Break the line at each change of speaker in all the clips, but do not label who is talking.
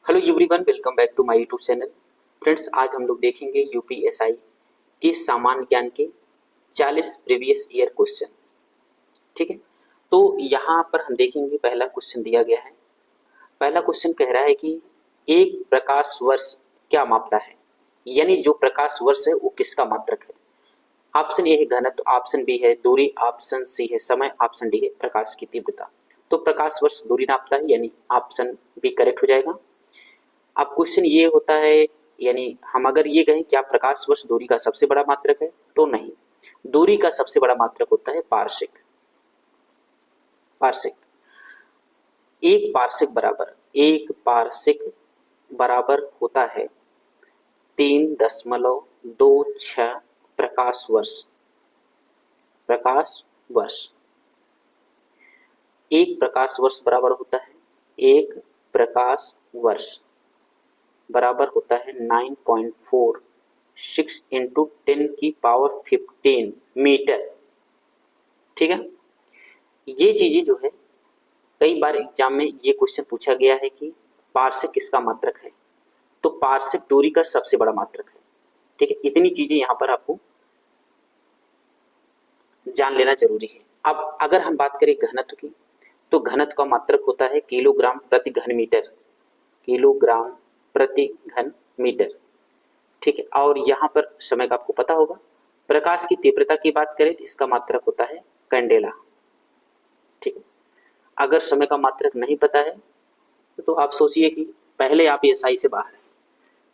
Hello everyone, welcome back to my YouTube channel. Friends, आज हम लोग देखेंगे यूपीएसआई के सामान्य ज्ञान के 40 प्रीवियस ईयर क्वेश्चंस। ठीक है, तो यहाँ पर हम देखेंगे पहला क्वेश्चन दिया गया है। पहला क्वेश्चन कह रहा है कि एक प्रकाश वर्ष क्या मापता है, यानी जो प्रकाश वर्ष है वो किसका मात्रक है। ऑप्शन ए है घनत्व, ऑप्शन बी है दूरी, ऑप्शन सी है समय, ऑप्शन डी है प्रकाश की तीव्रता। तो प्रकाश वर्ष दूरी नापता है, यानी ऑप्शन बी करेक्ट हो जाएगा। अब क्वेश्चन ये होता है, यानी हम अगर ये कहें क्या प्रकाश वर्ष दूरी का सबसे बड़ा मात्रक है, तो नहीं। दूरी का सबसे बड़ा मात्रक होता है पारसिक। पारसिक एक पारसिक बराबर होता है 3.26 प्रकाश वर्ष। प्रकाश वर्ष, एक प्रकाश वर्ष बराबर होता है, एक प्रकाश वर्ष बराबर होता है 9.46 इंटू 10⁻15 मीटर। ठीक है, ये चीजें जो है कई बार एग्जाम में ये क्वेश्चन पूछा गया है कि पारसिक किसका मात्रक है, तो पारसिक दूरी का सबसे बड़ा मात्रक है। ठीक है, इतनी चीजें यहां पर आपको जान लेना जरूरी है। अब अगर हम बात करें घनत्व की, तो घनत्व का मात्रक होता है किलोग्राम प्रति घन मीटर। किलोग्राम प्रति घन मीटर। ठीक है, और यहाँ पर समय का आपको पता होगा। प्रकाश की तीव्रता की बात करें तो इसका मात्रक होता है कैंडेला। ठीक है, अगर समय का मात्रक नहीं पता है तो आप सोचिए कि पहले आप एसआई से बाहर हैं।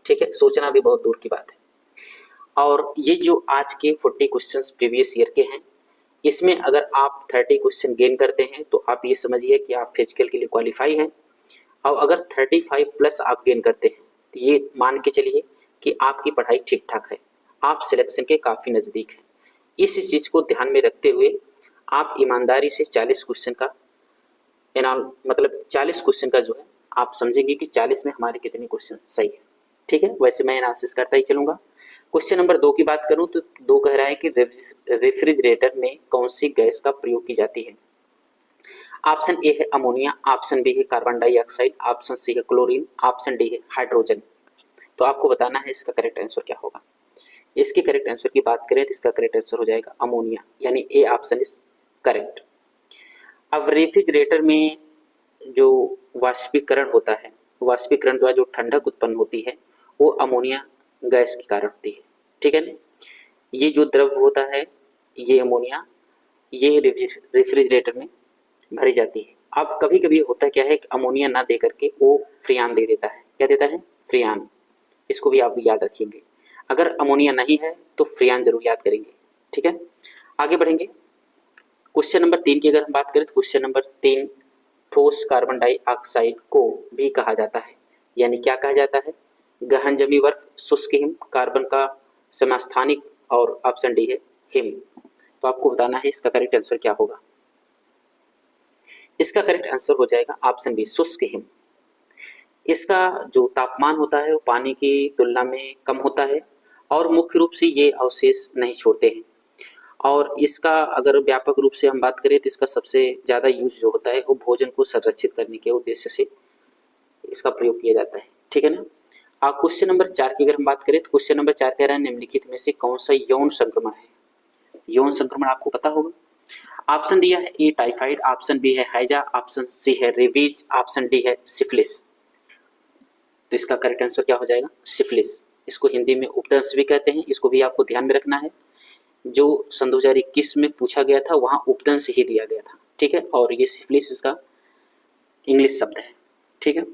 ठीक है, सोचना भी बहुत दूर की बात है। और ये जो आज के 40 क्वेश्चंस प्रीवियस ईयर के हैं, इसमें अगर आप 30 क्वेश्चन गेन करते हैं तो आप ये समझिए कि आप फिजिकल के लिए क्वालिफाई हैं। और अगर 35 प्लस आप गेन करते हैं तो ये मान के चलिए कि आपकी पढ़ाई ठीक ठाक है, आप सिलेक्शन के काफ़ी नज़दीक हैं। इस चीज़ को ध्यान में रखते हुए आप ईमानदारी से 40 क्वेश्चन का मतलब 40 क्वेश्चन का जो है आप समझेंगे कि 40 में हमारे कितने क्वेश्चन सही है। ठीक है, वैसे मैं एनालिसिस करता ही चलूँगा। क्वेश्चन नंबर 2 की बात करूँ तो 2 कह रहा है कि रेफ्रिजरेटर में कौन सी गैस का प्रयोग की जाती है। ऑप्शन ए है अमोनिया, ऑप्शन बी है कार्बन डाइऑक्साइड, ऑप्शन सी है क्लोरीन, ऑप्शन डी है हाइड्रोजन। तो आपको बताना है इसका करेक्ट आंसर क्या होगा। इसके करेक्ट आंसर की बात करें तो इसका करेक्ट आंसर हो जाएगा अमोनिया, यानी ए ऑप्शन इज करेक्ट। अब रेफ्रिजरेटर में जो वाष्पीकरण होता है, वाष्पीकरण द्वारा जो ठंडक उत्पन्न होती है वो अमोनिया गैस के कारण होती है। ठीक है ना, ये जो द्रव होता है ये अमोनिया, ये रेफ्रिजरेटर में भरी जाती है। अब कभी कभी होता क्या है कि अमोनिया ना दे करके वो फ्रियान दे देता है। क्या देता है? फ्रियान। इसको भी आप याद रखेंगे, अगर अमोनिया नहीं है तो फ्रियान जरूर याद करेंगे। ठीक है, आगे बढ़ेंगे। क्वेश्चन नंबर 3 की अगर हम बात करें तो क्वेश्चन नंबर 3, ठोस कार्बन डाइऑक्साइड को भी कहा जाता है, यानी क्या कहा जाता है? गहन जमी बर्फ, शुष्क हिम, कार्बन का समस्थानिक, और ऑप्शन डी है हिम। तो आपको बताना है इसका करेक्ट आंसर क्या होगा। इसका करेक्ट आंसर हो जाएगा ऑप्शन बी, शुष्क हिम। इसका जो तापमान होता है वो पानी की तुलना में कम होता है और मुख्य रूप से ये अवशेष नहीं छोड़ते हैं। और इसका अगर व्यापक रूप से हम बात करें तो इसका सबसे ज़्यादा यूज जो होता है वो भोजन को संरक्षित करने के उद्देश्य से इसका प्रयोग किया जाता है। ठीक है ना। क्वेश्चन नंबर 4 की अगर हम बात करें तो क्वेश्चन नंबर 4 कह रहा है निम्नलिखित में से कौन सा यौन संक्रमण है। यौन संक्रमण आपको पता होगा। ऑप्शन दिया है ए टाइफाइड, ऑप्शन बी है हैजा, ऑप्शन सी है रेबीज, ऑप्शन डी है सिफिलिस। तो इसका करेक्ट आंसर क्या हो जाएगा? सिफिलिस। इसको हिंदी में उपदंश भी कहते हैं, इसको भी आपको ध्यान में रखना है। जो सन 2021 में पूछा गया था वहां उपदंश ही दिया गया था। ठीक है, और ये सिफिलिस इसका इंग्लिश शब्द है। ठीक है,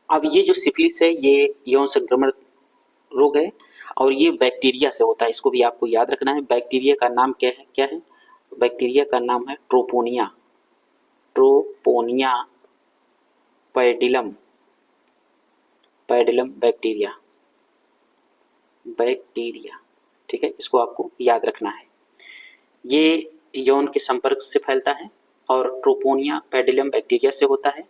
अब ये जो सिफिलिस है ये यौन संक्रमण रोग है और ये बैक्टीरिया से होता है, इसको भी आपको याद रखना है। बैक्टीरिया का नाम क्या है? बैक्टीरिया का नाम है ट्रोपोनिया। ट्रोपोनिया पैडिलम बैक्टीरिया। ठीक है, इसको आपको याद रखना है। ये यौन के संपर्क से फैलता है और ट्रोपोनिया पैडिलम बैक्टीरिया से होता है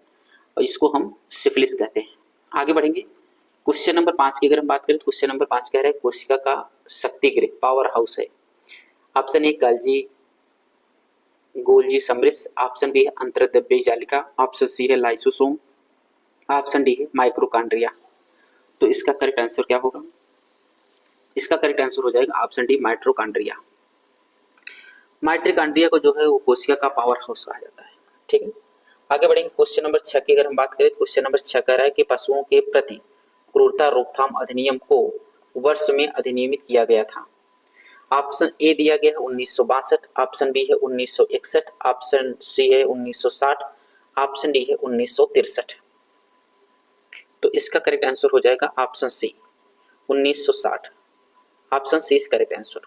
और इसको हम सिफिलिस कहते हैं। आगे बढ़ेंगे। क्वेश्चन नंबर 5 की अगर हम बात करें तो क्वेश्चन नंबर 5 कह रहे हैं कोशिका का शक्ति गृह, पावर हाउस है। ऑप्शन ए गोल्जी समृद्ध, ऑप्शन बी है अंतर्द्रव्यी जालिका, ऑप्शन सी है लाइसोसोम, ऑप्शन डी है माइक्रोकांड्रिया। तो इसका करेक्ट आंसर क्या होगा? इसका करेक्ट आंसर हो जाएगा ऑप्शन डी माइटोकॉन्ड्रिया। माइटोकॉन्ड्रिया को जो है वो कोशिका का पावर हाउस कहा जाता है। ठीक है, आगे बढ़ेंगे। क्वेश्चन नंबर 6 की अगर हम बात करें तो क्वेश्चन नंबर 6 कह रहा है कि पशुओं के प्रति क्रूरता रोकथाम अधिनियम को वर्ष में अधिनियमित किया गया था। ऑप्शन ए दिया गया है 1962, ऑप्शन बी है 1961, ऑप्शन सी है 1960, ऑप्शन डी है 1963। तो इसका करेक्ट आंसर हो जाएगा option C 1960। Option C is correct answer.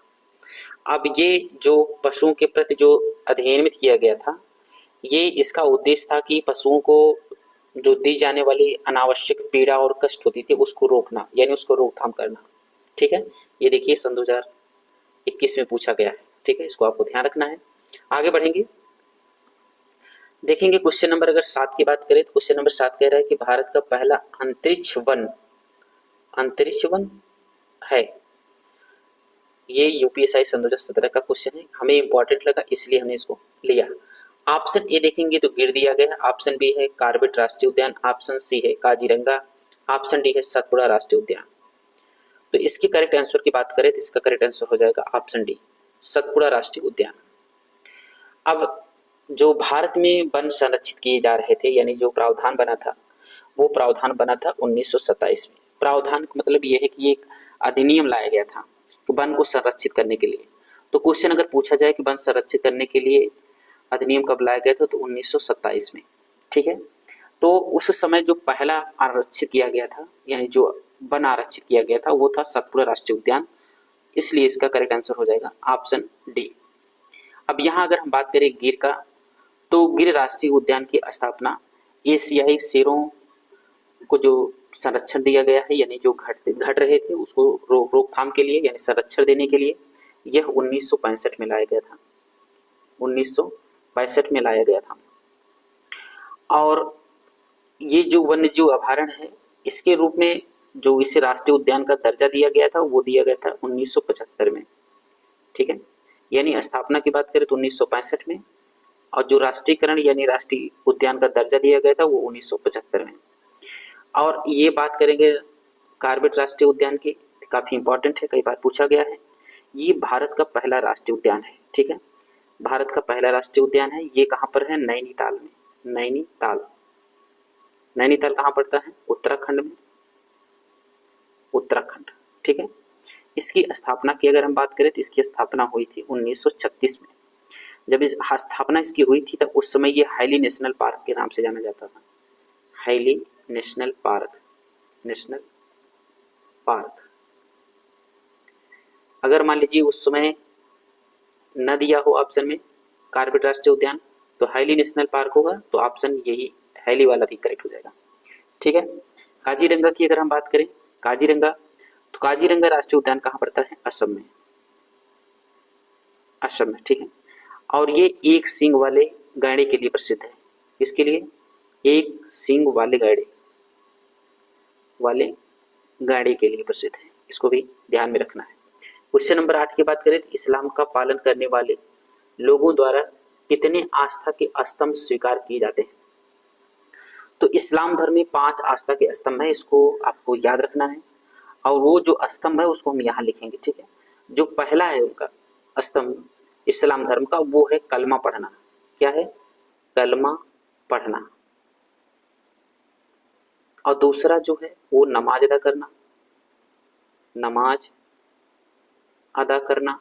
अब ये जो पशुओं के प्रति जो अधिनियमित किया गया था, ये इसका उद्देश्य था कि पशुओं को जो दी जाने वाली अनावश्यक पीड़ा और कष्ट होती थी उसको रोकना, यानी उसको रोकथाम करना। ठीक है, ये देखिए सन 2021 में पूछा गया है। ठीक है, इसको आपको ध्यान रखना है। आगे बढ़ेंगे, देखेंगे क्वेश्चन नंबर अगर 7 की बात करें तो क्वेश्चन नंबर 7 कह रहा है कि भारत का पहला अंतरिक्ष वन है। ये यूपीएससी सन 2017 का क्वेश्चन है, हमें इंपॉर्टेंट लगा इसलिए हमने इसको लिया। ऑप्शन ए देखेंगे तो गिर दिया गया है, ऑप्शन बी है कार्बेट राष्ट्रीय उद्यान, ऑप्शन सी है काजीरंगा, ऑप्शन डी है सतपुड़ा राष्ट्रीय उद्यान। तो इसके करेक्ट आंसर की बात करें तो इसका करेक्ट आंसर हो जाएगा ऑप्शन डी सतपुड़ा राष्ट्रीय उद्यान। अब जो भारत में वन संरक्षित किए जा रहे थे, यानी जो प्रावधान बना था वो प्रावधान बना था 1927 में। प्रावधान का मतलब ये है कि एक अधिनियम लाया गया था कि वन को संरक्षित करने के लिए। तो क्वेश्चन अगर पूछा जाए कि वन संरक्षित करने के लिए अधिनियम कब लाया गया था तो 1927 में। ठीक है, तो उस समय जो पहला आरक्षित किया गया था, यानी जो वन आरक्षित किया गया था वो था सतपुड़ा राष्ट्रीय उद्यान, इसलिए इसका करेक्ट आंसर हो जाएगा ऑप्शन डी। अब यहाँ अगर हम बात करें गिर का, तो गिर राष्ट्रीय उद्यान की स्थापना एशियाई शेरों को जो संरक्षण दिया गया है, यानी जो घट रहे थे उसको रोकथाम के लिए, यानी संरक्षण देने के लिए, यह 1965 में लाया गया था। 1965 में लाया गया था। और ये जो वन्य जीव अभयारण्य है, इसके रूप में जो इसे राष्ट्रीय उद्यान का दर्जा दिया गया था वो दिया गया था 1975 में। ठीक है, यानी स्थापना की बात करें तो 1965 में, और जो राष्ट्रीयकरण यानी राष्ट्रीय उद्यान का दर्जा दिया गया था वो 1975 में। और ये बात करेंगे कार्बेट राष्ट्रीय उद्यान की, काफी इंपॉर्टेंट है, कई बार पूछा गया है। ये भारत का पहला राष्ट्रीय उद्यान है। ठीक है, भारत का पहला राष्ट्रीय उद्यान है। ये कहाँ पर है? नैनीताल में। नैनीताल कहाँ पड़ता है? उत्तराखंड में, उत्तराखंड। ठीक है, इसकी स्थापना की अगर हम बात करें तो इसकी स्थापना हुई थी 1936 में। जब इस स्थापना इसकी हुई थी तब उस समय ये हाईली नेशनल पार्क के नाम से जाना जाता था। Highly national park. अगर मान लीजिए उस समय न दिया हो ऑप्शन में कार्बेट राष्ट्रीय उद्यान, तो हाईली नेशनल पार्क होगा, तो ऑप्शन यही हाईली वाला भी करेक्ट हो जाएगा। ठीक है, काजीरंगा की अगर हम बात करें, काजीरंगा, तो काजीरंगा राष्ट्रीय उद्यान कहाँ पड़ता है? असम में। ठीक है, और ये एक सींग वाले गैंडे के लिए प्रसिद्ध है। इसके लिए एक सींग वाले गैंडे के लिए प्रसिद्ध है, इसको भी ध्यान में रखना है। क्वेश्चन नंबर 8 की बात करें तो इस्लाम का पालन करने वाले लोगों द्वारा कितने आस्था के स्तंभ स्वीकार किए जाते हैं? तो इस्लाम धर्म में 5 आस्था के स्तंभ है, इसको आपको याद रखना है। और वो जो स्तंभ है उसको हम यहाँ लिखेंगे। ठीक है, जो पहला है उनका स्तंभ इस्लाम धर्म का वो है कलमा पढ़ना। क्या है? कलमा पढ़ना। और दूसरा जो है वो नमाज अदा करना।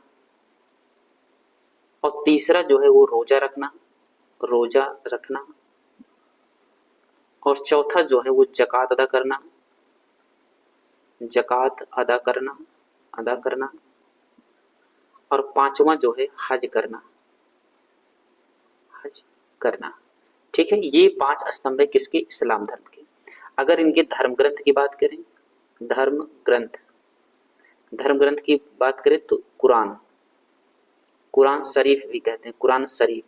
और तीसरा जो है वो रोजा रखना। और चौथा जो है वो ज़कात अदा करना। और पांचवा जो है हज करना। ठीक है, ये 5 स्तंभ है किसके? इस्लाम धर्म के। अगर इनके धर्म ग्रंथ की बात करें, धर्म ग्रंथ की बात करें तो कुरान शरीफ भी कहते हैं, कुरान शरीफ।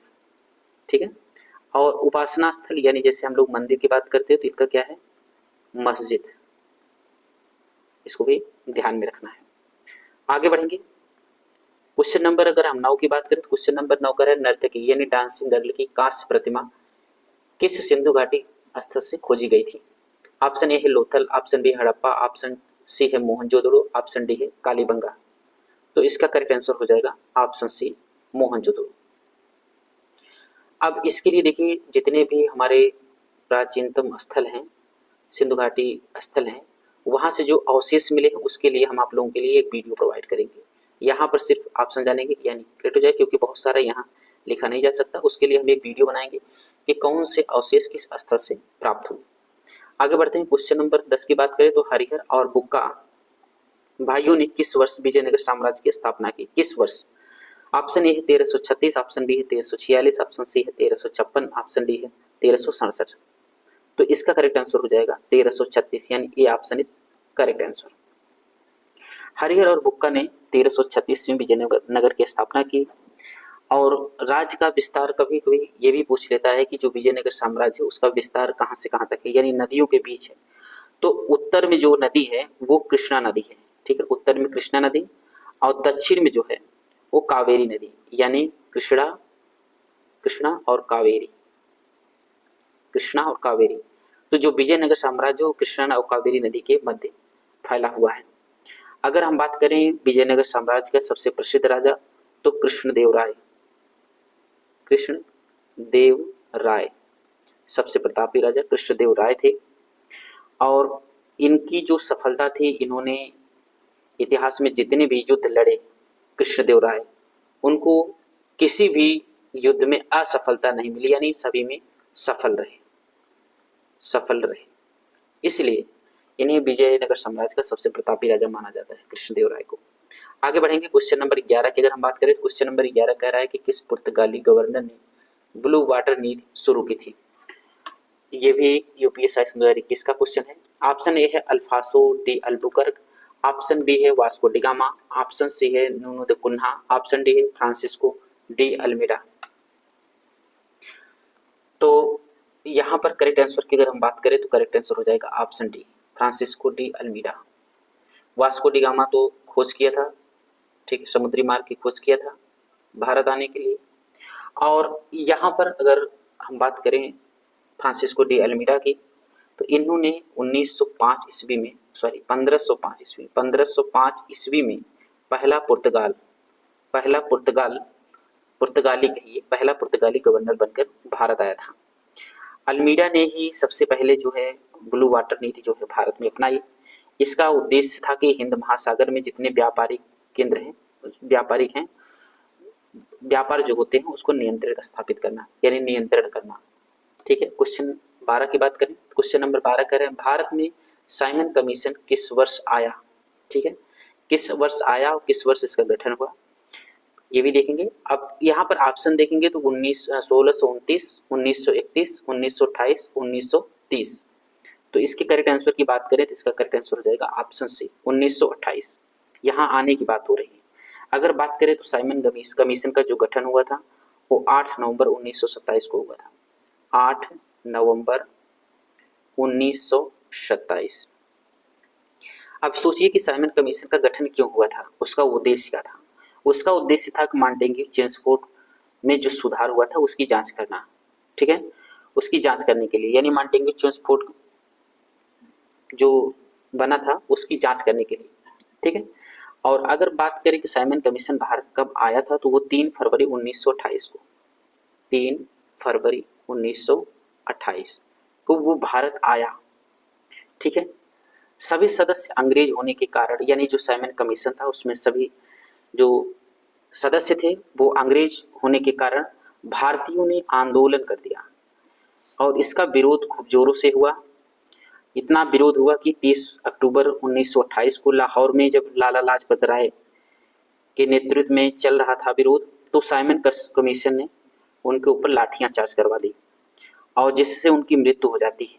ठीक है, और उपासना स्थल यानी जैसे हम लोग मंदिर की बात करते हैं तो इनका क्या है? मस्जिद। इसको भी ध्यान में रखना है। आगे बढ़ेंगे, क्वेश्चन नंबर अगर हम 9 की बात करें तो क्वेश्चन नंबर 9 का है नर्तकी यानी डांसिंग गर्ल की कांस्य प्रतिमा किस सिंधु घाटी स्थल से खोजी गई थी? ऑप्शन ए है लोथल, ऑप्शन बी है हड़प्पा, ऑप्शन सी है मोहनजोदड़ो, ऑप्शन डी है कालीबंगा। तो इसका करेक्ट आंसर हो जाएगा ऑप्शन सी मोहनजोदड़ो। अब इसके लिए देखिए जितने भी हमारे प्राचीनतम स्थल हैं, सिंधु घाटी स्थल हैं, वहाँ से जो अवशेष मिले हैं उसके लिए हम आप लोगों के लिए एक वीडियो प्रोवाइड करेंगे। यहाँ पर सिर्फ ऑप्शन जानेंगे यानी करेक्ट हो जाए, क्योंकि बहुत सारा यहाँ लिखा नहीं जा सकता। उसके लिए हम एक वीडियो बनाएंगे कि कौन से अवशेष किस स्थल से प्राप्त हुए। आगे बढ़ते हैं। क्वेश्चन नंबर 10 की बात करें तो हरिहर और बुक्का भाइयों ने किस वर्ष विजयनगर साम्राज्य की स्थापना की? किस वर्ष? ऑप्शन ए है 1336, ऑप्शन बी है 1346, ऑप्शन सी है 1356, ऑप्शन डी है 1367। तो इसका करेक्ट आंसर हो जाएगा 1336, यानी A option is correct answer. Harihar और बुक्का ने 1336 में विजयनगर नगर की स्थापना की। और राज्य का विस्तार कभी कभी ये भी पूछ लेता है कि जो विजयनगर साम्राज्य है उसका विस्तार कहाँ से कहाँ तक है, यानी नदियों के बीच है। तो उत्तर में जो नदी है वो कृष्णा नदी है, ठीक है, उत्तर में कृष्णा नदी, और दक्षिण में जो है वो कावेरी नदी, यानी कृष्णा और कावेरी, कृष्णा और कावेरी। तो जो विजयनगर साम्राज्य वो कृष्णा और कावेरी नदी के मध्य फैला हुआ है। अगर हम बात करें विजयनगर साम्राज्य का सबसे प्रसिद्ध राजा तो कृष्णदेव राय सबसे प्रतापी राजा कृष्णदेव राय थे। और इनकी जो सफलता थी, इन्होंने इतिहास में जितने भी युद्ध लड़े कृष्णदेव राय, उनको किसी भी युद्ध में असफलता नहीं मिली, यानी सभी में सफल रहे। इसलिए इन्हें विजयनगर साम्राज्य का सबसे प्रतापी राजा माना जाता है, कृष्णदेव राय को। आगे बढ़ेंगे। क्वेश्चन नंबर 11 की अगर हम बात करें तो क्वेश्चन नंबर 11 कह रहा है कि किस पुर्तगाली गवर्नर ने ब्लू वाटर नीति शुरू की थी? ये भी यूपीएससी 2021 का क्वेश्चन है। ऑप्शन ए है Afonso de Albuquerque, option B है Vasco da Gama, option C है Nuno da Cunha, option D है फ्रांसिस्को डी अल्मीडा। तो यहाँ पर करेक्ट आंसर की अगर हम बात करें तो करेक्ट आंसर हो जाएगा option D Francisco de Almeida. Vasco da gamma तो खोज किया था, ठीक है, समुद्री मार्ग की खोज किया था भारत आने के लिए। और यहाँ पर अगर हम बात करें फ्रांसिस्को डी अल्मीडा की, तो इन्होंने 1505 ईस्वी में पहला पुर्तगाली गवर्नर बनकर भारत आया था। अल्मीडा ने ही सबसे पहले जो है ब्लू वाटर नीति जो है भारत में अपनाई। इसका उद्देश्य था कि हिंद महासागर में जितने व्यापारिक केंद्र हैं, व्यापार जो होते हैं उसको नियंत्रित स्थापित करना, यानी नियंत्रण करना, ठीक है। क्वेश्चन 12 की बात करें, क्वेश्चन नंबर 12 कह रहे हैं भारत में साइमन कमीशन किस वर्ष आया? ठीक है, किस वर्ष आया और किस वर्ष इसका गठन हुआ ये भी देखेंगे। अब यहाँ पर ऑप्शन देखेंगे तो 1629, 1931, 1928, 1930। तो इसके करेक्ट आंसर की बात करें तो इसका करेक्ट आंसर हो जाएगा ऑप्शन सी 1928। यहाँ आने की बात हो रही है। अगर बात करें तो साइमन कमीशन का जो गठन हुआ था वो 8 नवंबर 1927 को हुआ था, 8 नवंबर 1927। अब सोचिए कि साइमन कमीशन का गठन क्यों हुआ था, उसका उद्देश्य क्या था? उसका उद्देश्य था कि मॉन्टेग्यू चेम्सफोर्ड में जो सुधार हुआ था उसकी जांच करना, ठीक है, उसकी जांच करने के लिए, यानी मॉन्टेग्यू चेम्सफोर्ड जो बना था उसकी जांच करने के लिए, ठीक है। और अगर बात करें कि साइमन कमीशन भारत कब आया था तो वो 3 फरवरी 1928 को, 3 फरवरी 1928 को वो भारत आया, ठीक है। सभी सदस्य अंग्रेज होने के कारण, यानी जो साइमन कमीशन था उसमें सभी जो सदस्य थे वो अंग्रेज होने के कारण भारतीयों ने आंदोलन कर दिया और इसका विरोध खूब जोरों से हुआ। इतना विरोध हुआ कि 30 अक्टूबर 1928 को लाहौर में जब लाला लाजपत राय के नेतृत्व में चल रहा था विरोध, तो साइमन कमीशन ने उनके ऊपर लाठियां चार्ज करवा दी और जिससे उनकी मृत्यु हो जाती है।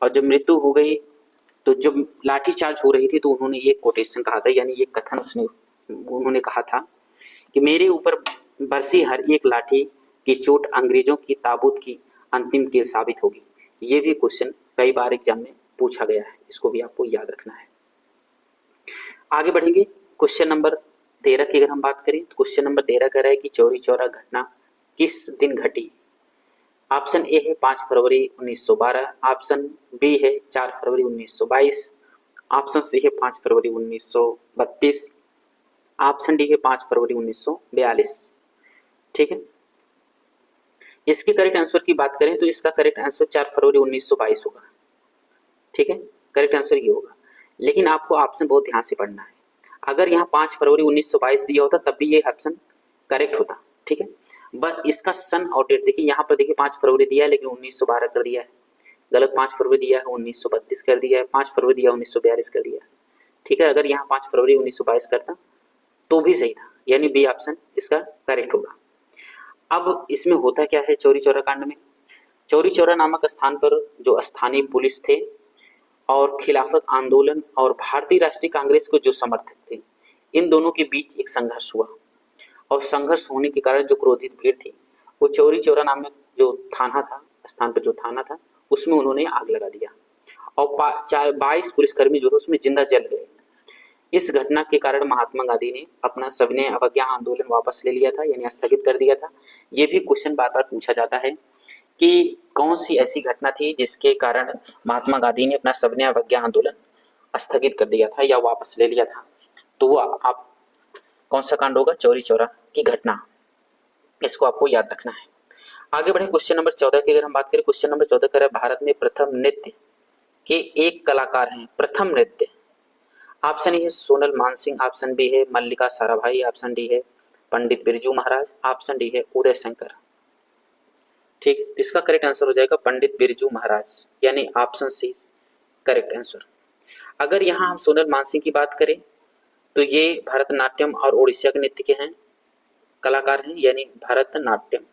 और जब मृत्यु हो गई तो जब लाठी चार्ज हो रही थी तो उन्होंने ये कोटेशन कहा था, यानी ये कथन उन्होंने कहा था कि मेरे ऊपर बरसी हर एक लाठी की चोट अंग्रेजों की ताबूत की अंतिम कील साबित होगी। ये भी क्वेश्चन कई बार एग्जाम में पूछा गया है, इसको भी आपको याद रखना है। आगे बढ़ेंगे। क्वेश्चन नंबर 13 की अगर हम बात करें तो क्वेश्चन नंबर 13 कह रहा है कि चौरी चौरा घटना किस दिन घटी? ऑप्शन ए है 5 फरवरी 1912, ऑप्शन बी है 4 फरवरी 1922, ऑप्शन सी है 5 फरवरी 1932, ऑप्शन डी है 5 फरवरी 1942। ठीक है, इसके करेक्ट आंसर की बात करें तो इसका करेक्ट आंसर 4 फरवरी 1922 होगा। ठीक है, करेक्ट आंसर ये होगा। लेकिन आपको ऑप्शन बहुत ध्यान से पढ़ना है। अगर यहाँ 5 फरवरी 1922 दिया होता तब भी ये ऑप्शन करेक्ट होता। ठीक है, बस इसका सन और डेट देखिए, यहाँ पर देखिए 5 फरवरी दिया है लेकिन 1912 कर दिया है, गलत। 5 फरवरी दिया है 1932 कर दिया है, 5 फरवरी दिया 1942 कर दिया है। ठीक है, अगर यहाँ 5 फरवरी 1922 करता तो भी सही था, यानी बी ऑप्शन इसका करेक्ट होगा। अब इसमें होता क्या है चौरी चौरा कांड में, चौरी चौरा नामक स्थान पर जो स्थानीय पुलिस थे और खिलाफत आंदोलन और भारतीय राष्ट्रीय कांग्रेस को जो समर्थक थे, इन दोनों के बीच एक संघर्ष हुआ और संघर्ष होने के कारण जो क्रोधित भीड़ थी वो चौरी चौरा नामक जो थाना था, स्थान पर जो थाना था, उसमें उन्होंने आग लगा दिया और 22 पुलिसकर्मी जो है उसमें जिंदा जल गए। इस घटना के कारण महात्मा गांधी ने अपना सविनय अवज्ञा आंदोलन वापस ले लिया था, यानी स्थगित कर दिया था। ये भी क्वेश्चन बार बार पूछा जाता है कि कौन सी ऐसी घटना थी जिसके कारण महात्मा गांधी ने अपना सविनय अवज्ञा आंदोलन स्थगित कर दिया था या वापस ले लिया था। तो वो आप कौन सा कांड होगा, चौरी चौरा की घटना, इसको आपको याद रखना है। आगे बढ़े क्वेश्चन नंबर 14 की अगर हम बात करें, क्वेश्चन नंबर 14 करें भारत में प्रथम नृत्य के एक कलाकार हैं, प्रथम नृत्य। ऑप्शन ए है सोनल मानसिंह, ऑप्शन बी है मल्लिका साराभाई, ऑप्शन डी है पंडित बिरजू महाराज, ऑप्शन डी है उदय शंकर। ठीक, इसका करेक्ट आंसर हो जाएगा पंडित बिरजू महाराज, यानी ऑप्शन सी करेक्ट आंसर। अगर यहाँ हम सोनल मानसिंह की बात करें तो ये भरतनाट्यम और ओडिशा के नृत्य के हैं कलाकार हैं, यानी भरतनाट्यम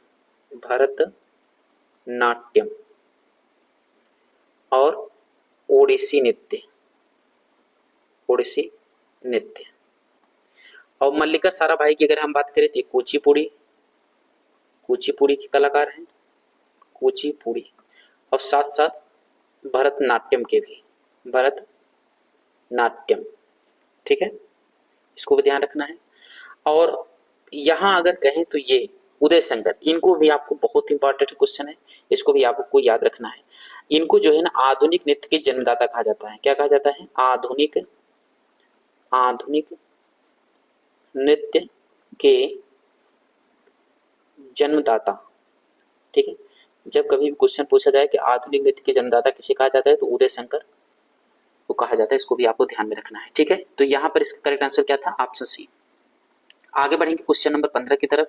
और ओडिसी नृत्य और मल्लिका साराभाई की अगर हम बात करें तो कुचिपुड़ी के कलाकार हैं, कुचिपुड़ी, और साथ साथ भरतनाट्यम के भी, भरतनाट्यम। ठीक है, इसको भी ध्यान रखना है। और यहाँ अगर कहें तो ये उदय शंकर, इनको भी आपको बहुत इंपॉर्टेंट क्वेश्चन है, इसको भी आपको याद रखना है। इनको जो है ना आधुनिक नृत्य के जन्मदाता कहा जाता है। क्या कहा जाता है, आधुनिक नृत्य के जन्मदाता। ठीक है, जब कभी भी क्वेश्चन पूछा जाए कि आधुनिक नृत्य के जन्मदाता किसे कहा जाता है तो उदय शंकर को कहा जाता है, इसको भी आपको ध्यान में रखना है। ठीक है, तो यहाँ पर इसका करेक्ट आंसर क्या था, ऑप्शन सी। आगे बढ़ेंगे क्वेश्चन नंबर 15 की तरफ।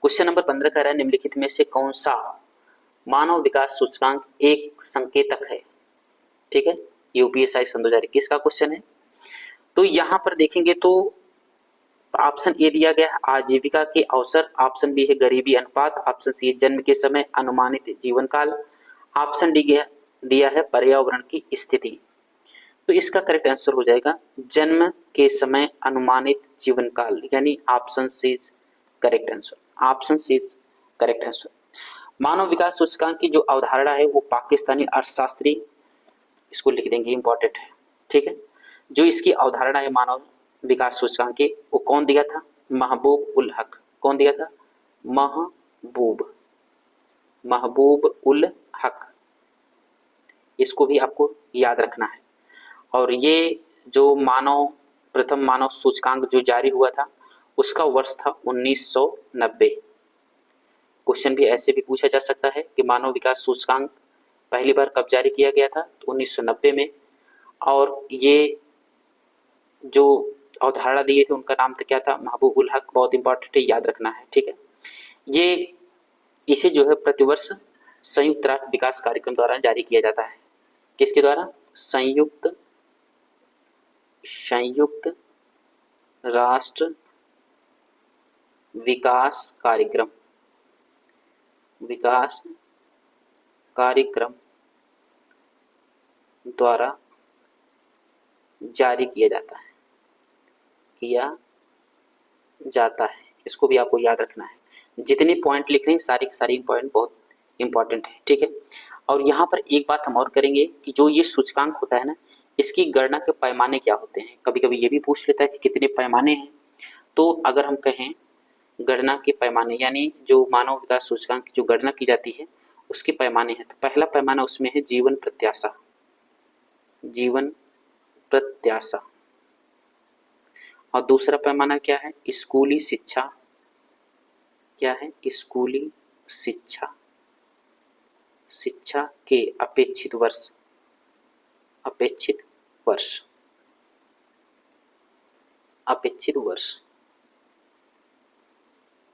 क्वेश्चन नंबर 15 कह रहा है निम्नलिखित में से कौन सा मानव विकास सूचकांक एक संकेतक है। ठीक है, यूपीएससी सन 2021 का क्वेश्चन है। तो यहाँ पर देखेंगे तो ऑप्शन ए दिया गया है आजीविका के अवसर, ऑप्शन बी है गरीबी अनुपात, ऑप्शन सी है जन्म के समय अनुमानित जीवन काल, ऑप्शन डी दिया है पर्यावरण की स्थिति। तो इसका करेक्ट आंसर हो जाएगा जन्म के समय अनुमानित जीवन काल, यानी option C correct answer, option C correct answer. मानव विकास सूचकांक की जो अवधारणा है वो पाकिस्तानी अर्थशास्त्री, इसको लिख देंगे, इंपॉर्टेंट है। ठीक है, जो इसकी अवधारणा है मानव विकास सूचकांक की, वो कौन दिया था, महबूब उल हक। कौन दिया था, महबूब उल हक। इसको भी आपको याद रखना है। और ये जो प्रथम मानव सूचकांक जो जारी हुआ था उसका वर्ष था 1990। क्वेश्चन भी ऐसे भी पूछा जा सकता है कि मानव विकास सूचकांक पहली बार कब जारी किया गया था, तो 1990 में। और ये जो अवधारणा दिए थे उनका नाम तो क्या था, महबूब उल हक। बहुत इंपॉर्टेंट है, याद रखना है। ठीक है, ये इसे जो है प्रतिवर्ष संयुक्त राष्ट्र विकास कार्यक्रम द्वारा जारी किया जाता है। किसके द्वारा, संयुक्त राष्ट्र विकास कार्यक्रम द्वारा जारी किया जाता है। इसको भी आपको याद रखना है। जितने पॉइंट लिख रहे हैं सारे के सारे पॉइंट बहुत इंपॉर्टेंट है। ठीक है, और यहाँ पर एक बात हम और करेंगे कि जो ये सूचकांक होता है ना, इसकी गणना के पैमाने क्या होते हैं। कभी कभी ये भी पूछ लेता है कि कितने पैमाने हैं। तो अगर हम कहें गणना के पैमाने, यानी जो मानव विकास सूचकांक की जो गणना की जाती है उसके पैमाने हैं। तो पहला पैमाना उसमें है जीवन प्रत्याशा, जीवन प्रत्याशा। और दूसरा पैमाना क्या है? स्कूली शिक्षा। क्या है? स्कूली शिक्षा, शिक्षा के अपेक्षित वर्ष, अपेक्षित वर्ष, अपेक्षित वर्ष,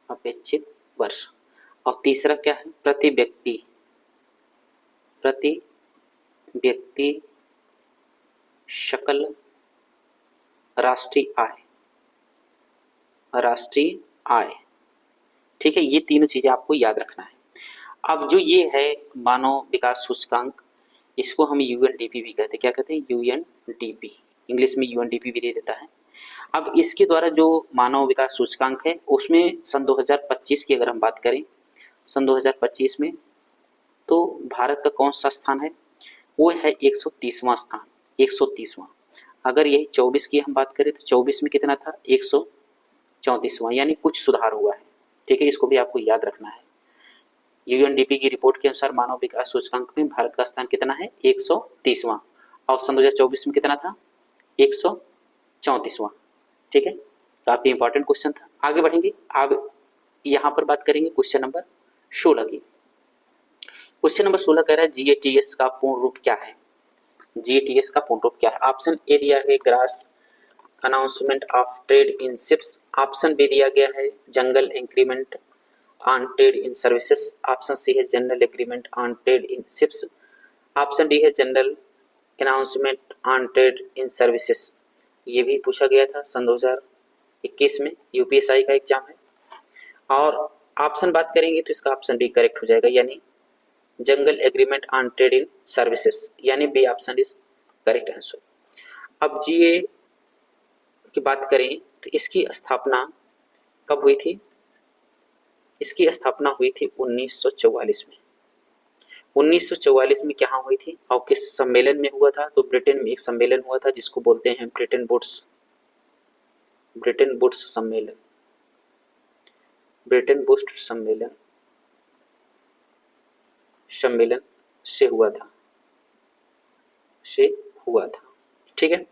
अपेक्षित वर्ष। और तीसरा क्या है? प्रति व्यक्ति, प्रति व्यक्ति सकल राष्ट्रीय आय, राष्ट्रीय आय। ठीक है, ये तीनों चीजें आपको याद रखना है। अब जो ये है मानव विकास सूचकांक, इसको हम यूएनडीपी भी कहते हैं। क्या कहते हैं? यूएनडीपी, इंग्लिश में यूएनडीपी भी दे देता है। अब इसके द्वारा जो मानव विकास सूचकांक है उसमें सन 2025 की अगर हम बात करें, सन 2025 में तो भारत का कौन सा स्थान है? वो है 130वां स्थान, 130वां। अगर यही 24 की हम बात करें तो 24 में कितना था? 134वां, यानी कुछ सुधार हुआ है। ठीक है, इसको भी आपको याद रखना है। यूएनडीपी की रिपोर्ट के अनुसार मानव विकास सूचकांक में भारत का स्थान कितना है? 130वां। और सन 2024 में कितना था? 134वां। ठीक है, काफी इंपॉर्टेंट क्वेश्चन था। आगे बढ़ेंगे। अब यहाँ पर बात करेंगे क्वेश्चन नंबर 16 की। क्वेश्चन नंबर 16 कह रहा है जीएटीएस का पूर्ण रूप क्या है? जीएटीएस का पूर्ण रूप क्या है? ऑप्शन ए दिया है gross announcement of trade in ships. Option B दिया गया है general increment on trade in services. Option C है general agreement on trade in ships. Option D है general announcement on trade in services. ये भी पूछा गया था सन 2021 में, यूपीएसआई का एग्जाम है। और ऑप्शन बात करेंगे तो इसका ऑप्शन डी करेक्ट हो जाएगा, यानी general agreement on trade in services, यानी B option is correct answer. अब जीए की बात करें तो इसकी स्थापना कब हुई थी? इसकी स्थापना हुई थी 1944 में। 1944 में क्या हुई थी और किस सम्मेलन में हुआ था? तो ब्रिटेन में एक सम्मेलन हुआ था जिसको बोलते हैं ब्रिटेन वुड्स, ब्रिटेन वुड्स सम्मेलन, ब्रिटेन वुड्स सम्मेलन, सम्मेलन से हुआ था, से हुआ था। ठीक है,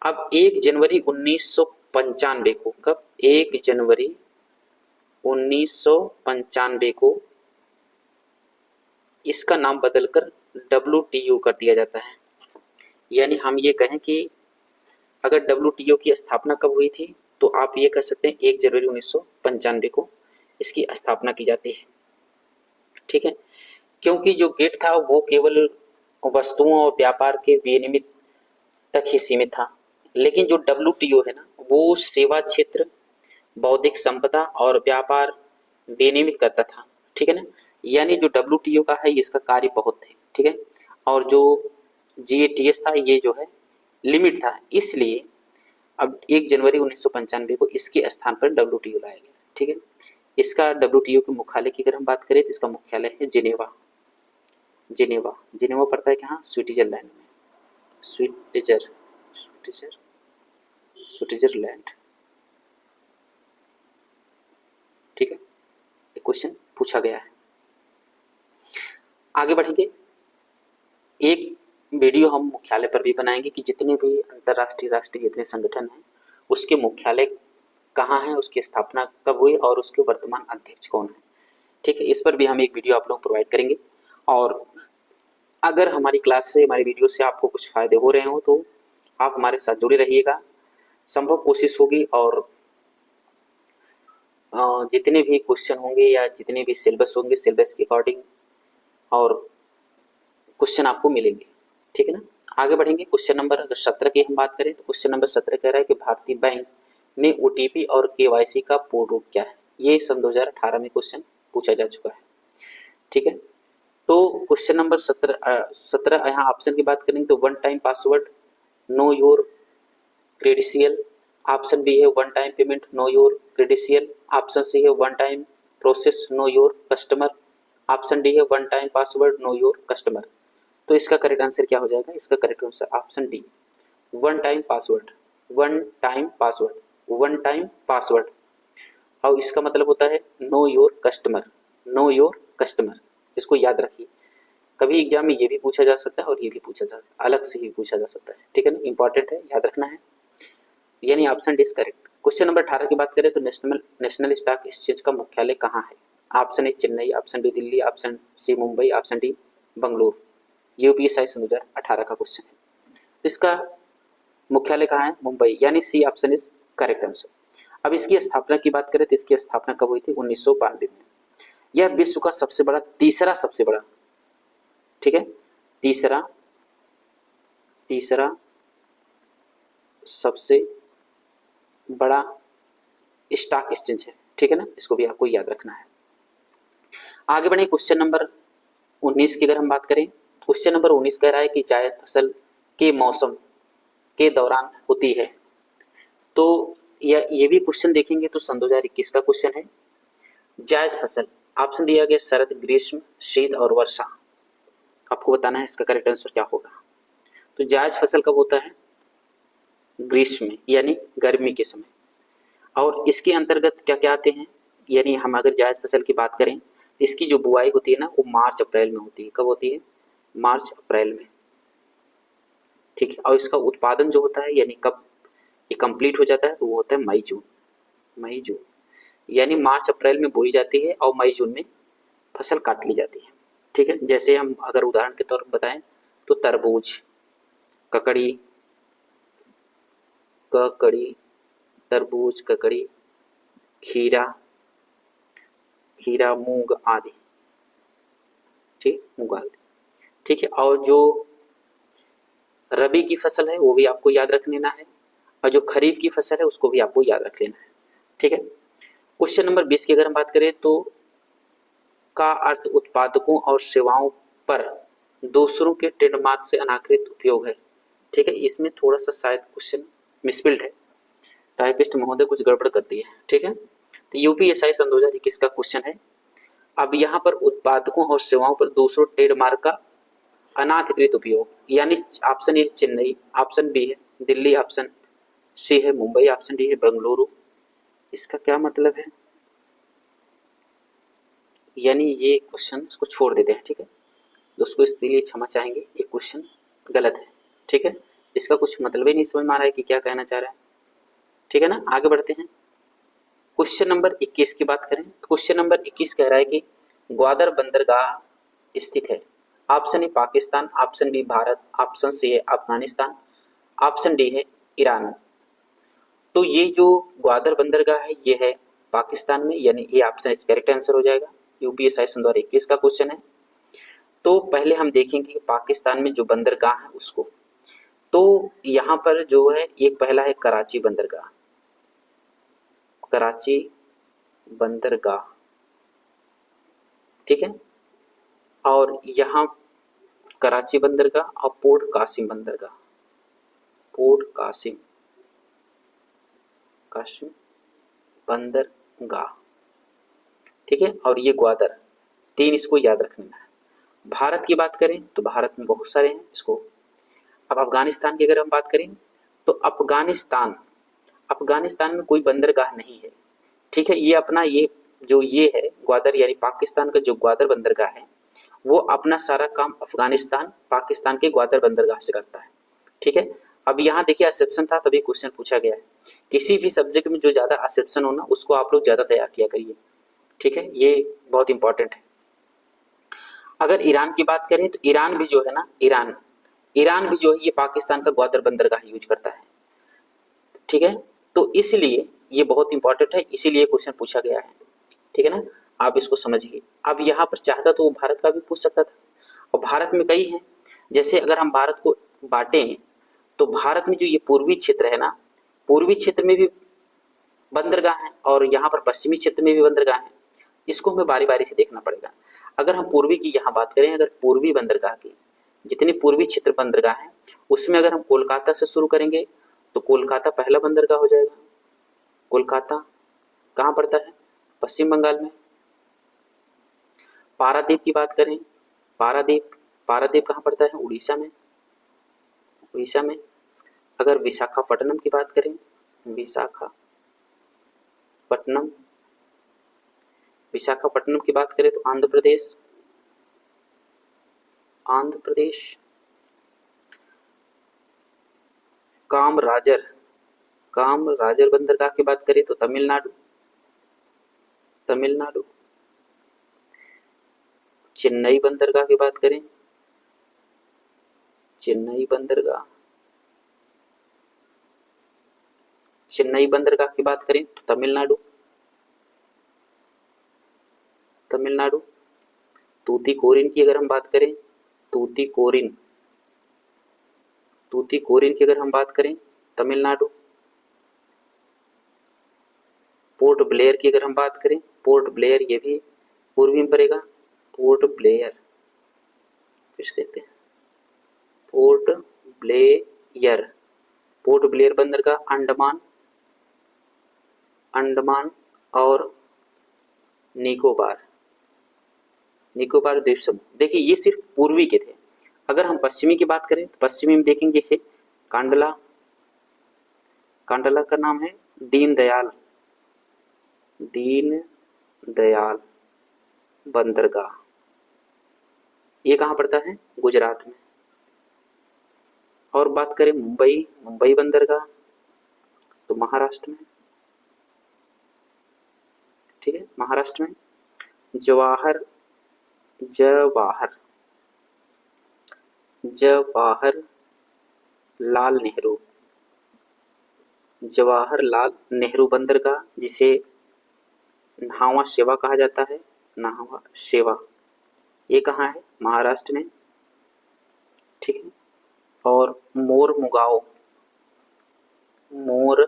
अब 1 जनवरी 1995 को, कब? 1 जनवरी 1995 को इसका नाम बदलकर WTO कर दिया जाता है। यानी हम ये कहें कि अगर WTO की स्थापना कब हुई थी तो आप ये कह सकते हैं 1 जनवरी 1995 को इसकी स्थापना की जाती है। ठीक है, क्योंकि जो गेट था वो केवल वस्तुओं और व्यापार के विनिमय तक ही सीमित था, लेकिन जो WTO है ना वो सेवा क्षेत्र, बौद्धिक संपदा और व्यापार विनियमित करता था। ठीक है ना, यानी जो WTO का है इसका कार्य बहुत थे। ठीक है, और जो GATS था ये जो है लिमिट था, इसलिए अब 1 जनवरी 1995 को इसके स्थान पर WTO लाया गया। ठीक है, इसका WTO के मुख्यालय की अगर हम बात करें तो इसका मुख्यालय है जिनेवा। जिनेवा, जिनेवा पड़ता है कहाँ? स्विट्जरलैंड में, स्विट्जरलैंड। ठीक है, एक क्वेश्चन पूछा गया है। आगे बढ़ेंगे। एक वीडियो हम मुख्यालय पर भी बनाएंगे कि जितने भी अंतर्राष्ट्रीय राष्ट्रीय जितने संगठन हैं उसके मुख्यालय कहाँ है, उसकी स्थापना कब हुई और उसके वर्तमान अध्यक्ष कौन है। ठीक है, इस पर भी हम एक वीडियो आप लोग प्रोवाइड करेंगे। और अगर हमारी क्लास से, हमारी वीडियो से आपको कुछ फायदे हो रहे हो तो आप हमारे साथ जुड़े रहिएगा। संभव कोशिश होगी और जितने भी क्वेश्चन होंगे या जितने भी सिलेबस होंगे, सिलेबस के अकॉर्डिंग और क्वेश्चन आपको मिलेंगे। ठीक है ना, आगे बढ़ेंगे। क्वेश्चन नंबर अगर 17 की हम बात करें तो क्वेश्चन नंबर 17 कह रहा है कि भारतीय बैंक में OTP और KYC का पूर्ण रूप क्या है? ये सन 2018 में क्वेश्चन पूछा जा चुका है। ठीक है, तो क्वेश्चन नंबर 17 यहाँ ऑप्शन की बात करेंगे तो 1 time password, know your credential. Option B है 1 time payment, know your credential. Option C है 1 time process, know your customer. Option D है 1 time password, know your customer. तो इसका करेक्ट आंसर क्या हो जाएगा? इसका correct answer option D, 1 time password, 1 time password, 1 time password. और इसका मतलब होता है know your customer, know your customer. इसको याद रखिए, कभी एग्जाम में ये भी पूछा जा सकता है और ये भी पूछा जा सकता है, अलग से ही पूछा जा सकता है, ठीक है ना, इंपॉर्टेंट है, याद रखना है। यानी option D is correct. Question number 18 की बात करें तो नेशनल स्टॉक एक्सचेंज का मुख्यालय कहाँ है? Option A Chennai, option B Delhi, option C Mumbai, option D Bengaluru. UPSC सन 2018 का क्वेश्चन है। तो इसका मुख्यालय कहाँ है? मुंबई, यानी C option is correct answer. अब इसकी स्थापना की बात करें तो इसकी स्थापना कब हुई थी? 1992 में। यह विश्व का तीसरा सबसे बड़ा, ठीक है, तीसरा सबसे बड़ा स्टॉक एक्सचेंज है, ठीक है ना, इसको भी आपको याद रखना है। आगे बढ़े क्वेश्चन नंबर 19 की अगर हम बात करें, क्वेश्चन नंबर 19 कह रहा है कि जायद फसल के मौसम के दौरान होती है। तो ये भी क्वेश्चन देखेंगे तो सन 2021 का क्वेश्चन है। जायद फसल, ऑप्शन दिया गया शरद, ग्रीष्म, शीत और वर्षा। आपको बताना है इसका करेक्ट आंसर क्या होगा। तो जायद फसल कब होता है? ग्रीष्म में, यानी गर्मी के समय। और इसके अंतर्गत क्या क्या आते हैं, यानी हम अगर जायद फसल की बात करें तो इसकी जो बुआई होती है ना वो मार्च अप्रैल में होती है। कब होती है? मार्च अप्रैल में, ठीक है। और इसका उत्पादन जो होता है, यानी कब ये कंप्लीट हो जाता है, तो वो होता है मई जून, यानी मार्च अप्रैल में बोई जाती है और मई जून में फसल काट ली जाती है, ठीक है। जैसे हम अगर उदाहरण के तौर पर बताएं तो तरबूज, ककड़ी, तरबूज, ककड़ी, खीरा, मूंग आदि, ठीक, मूंग आदि, ठीक है। और जो रबी की फसल है वो भी आपको याद रख लेना है, और जो खरीफ की फसल है उसको भी आपको याद रख लेना है, ठीक है। क्वेश्चन नंबर 20 की अगर हम बात करें तो का अर्थ उत्पादकों और सेवाओं पर दूसरों के ट्रेडमार्क से अनाकृत उपयोग है, ठीक है। इसमें थोड़ा सा शायद क्वेश्चन मिसबिल्ड है, टाइपिस्ट महोदय कुछ गड़बड़ कर दी है, ठीक है। तो यूपीएससी सन 2021 का क्वेश्चन है। अब यहाँ पर उत्पादकों और सेवाओं पर दूसरों ट्रेडमार्क का अनाधिकृत उपयोग, यानी option A Chennai, option B है दिल्ली, ऑप्शन सी है मुंबई, ऑप्शन डी है बेंगलुरु। इसका क्या मतलब है? यानी ये क्वेश्चन इसको छोड़ देते हैं, ठीक है, दोस्तों इसके लिए क्षमा चाहेंगे, ये क्वेश्चन गलत है, ठीक है। इसका कुछ मतलब ही नहीं समझ में आ रहा है कि क्या कहना चाह रहा है, ठीक है ना। आगे बढ़ते हैं, क्वेश्चन नंबर 21 की बात करें तो क्वेश्चन नंबर 21 कह रहा है कि ग्वादर बंदरगाह स्थित है। Option A Pakistan, option B Bharat, option C है अफगानिस्तान, ऑप्शन डी है ईरान। तो ये जो ग्वादर बंदरगाह है ये है पाकिस्तान में, यानी ये ऑप्शन इस करेक्ट आंसर हो जाएगा। यूपीएससी सन 2021 का क्वेश्चन है। तो पहले हम देखेंगे कि पाकिस्तान में जो बंदरगाह है उसको, तो यहाँ पर जो है एक पहला है कराची बंदरगाह, ठीक है। और यहाँ कराची बंदरगाह और पोर्ट कासिम बंदरगाह, ठीक है। और ये ग्वादर, तीन इसको याद रखना है। भारत की बात करें तो भारत में बहुत सारे हैं इसको। अब अफगानिस्तान की अगर हम बात करें तो अफगानिस्तान में कोई बंदरगाह नहीं है, ठीक है। ये अपना ये है ग्वादर, यानी पाकिस्तान का जो ग्वादर बंदरगाह है वो अपना सारा काम अफगानिस्तान पाकिस्तान के ग्वादर बंदरगाह से करता है, ठीक है। अब यहाँ देखिए एक्सेप्शन था तभी क्वेश्चन पूछा गया है। किसी भी सब्जेक्ट में जो ज़्यादा एक्सेप्शन होना उसको आप लोग ज़्यादा तैयार किया करिए, ठीक है, ये बहुत इंपॉर्टेंट है। अगर ईरान की बात करें तो ईरान भी जो है ना, ईरान भी जो है ये पाकिस्तान का ग्वादर बंदरगाह यूज करता है, ठीक है। तो इसलिए ये बहुत इंपॉर्टेंट है, इसीलिए क्वेश्चन पूछा गया है, ठीक है ना, आप इसको समझिए। अब यहाँ पर चाहता तो वो भारत का भी पूछ सकता था, और भारत में कई हैं। जैसे अगर हम भारत को बांटें तो भारत में जो ये पूर्वी क्षेत्र है ना, पूर्वी क्षेत्र में भी बंदरगाह है और यहाँ पर पश्चिमी क्षेत्र में भी बंदरगाह है। इसको हमें बारी बारी से देखना पड़ेगा। अगर हम पूर्वी की यहाँ बात करें, अगर पूर्वी बंदरगाह की जितने पूर्वी क्षेत्र बंदरगाह हैं उसमें अगर हम कोलकाता से शुरू करेंगे तो कोलकाता पहला बंदरगाह हो जाएगा। कोलकाता कहाँ पड़ता है? पश्चिम बंगाल में। पारादीप की बात करें, पारादीप कहाँ पड़ता है? उड़ीसा में। अगर विशाखापट्टनम की बात करें, विशाखापट्टनम की बात करें तो आंध्र प्रदेश। आंध्र प्रदेश। कामराजर, कामराजर बंदरगाह की बात करें तो तमिलनाडु, तमिलनाडु। चेन्नई बंदरगाह की बात करें, चेन्नई बंदरगाह, चेन्नई बंदरगाह की बात करें तो तमिलनाडु, तमिलनाडु। तूतीकोरिन की अगर हम बात करें, तूतीकोरिन, तूतीकोरिन की अगर हम बात करें तमिलनाडु। पोर्ट ब्लेयर की अगर हम बात करें, पोर्ट ब्लेयर ये भी पूर्वी में पड़ेगा, पोर्ट ब्लेयर, फिर देखते हैं पोर्ट ब्लेयर, पोर्ट ब्लेयर बंदरगाह अंडमान, अंडमान और निकोबार, निकोबार द्वीप समूह। देखिए ये सिर्फ पूर्वी के थे। अगर हम पश्चिमी की बात करें तो पश्चिमी में देखेंगे जैसे कांडला, कांडला का नाम है दीनदयाल, दीनदयाल बंदरगाह, ये कहाँ पड़ता है, गुजरात में। और बात करें मुंबई, मुंबई बंदरगाह तो महाराष्ट्र में, ठीक है, महाराष्ट्र में। जवाहर, जवाहर, जवाहर लाल नेहरू, जवाहरलाल नेहरू बंदरगाह जिसे न्हावा शेवा कहा जाता है, न्हावा शेवा, ये कहाँ है, महाराष्ट्र में, ठीक है। और मोर मुगाओ, मोर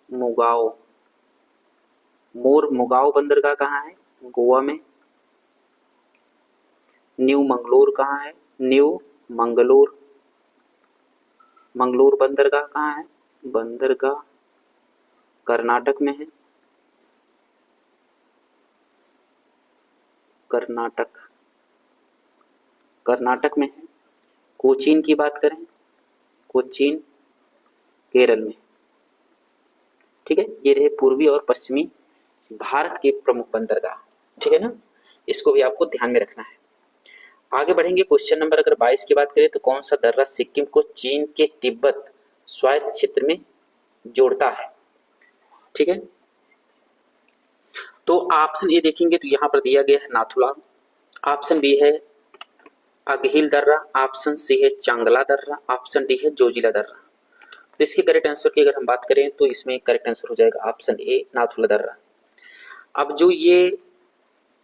मुगाओ, मोर मुगाओ बंदरगाह कहाँ है, गोवा में। न्यू मंगलोर कहाँ है, न्यू मंगलोर, मंगलोर बंदरगाह कहाँ है, बंदरगाह कर्नाटक में है, कर्नाटक, कर्नाटक में है। कोचीन की बात करें, कोचीन केरल में, ठीक है। ये रहे पूर्वी और पश्चिमी भारत के प्रमुख बंदरगाह, ठीक है ना, इसको भी आपको ध्यान में रखना है। आगे बढ़ेंगे, क्वेश्चन नंबर अगर 22 की बात करें तो कौन सा दर्रा सिक्किम को चीन के तिब्बत स्वायत्त क्षेत्र में जोड़ता है, ठीक है। तो ऑप्शन ए देखेंगे तो यहां पर दिया गया है नाथुला, ऑप्शन बी है अगहिल दर्रा, ऑप्शन सी है चांगला दर्रा, ऑप्शन डी है जोजिला दर्रा। तो इसके करेक्ट आंसर की अगर हम बात करें तो इसमें करेक्ट आंसर हो जाएगा ऑप्शन ए नाथुला दर्रा। अब जो ये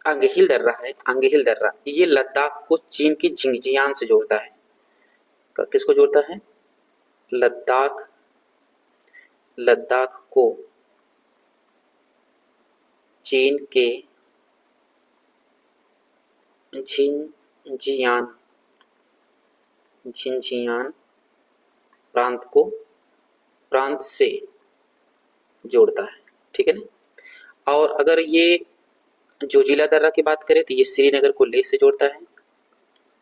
अंगहिल दर्रा है, अंगहिल दर्रा ये लद्दाख को चीन की झिंगजियांग से जोड़ता है। किसको जोड़ता है, लद्दाख, लद्दाख को चीन के झिंजियान, झिंजियान प्रांत से जोड़ता है, ठीक है ना। और अगर ये जोजिला दर्रा की बात करें तो ये श्रीनगर को लेह से जोड़ता है,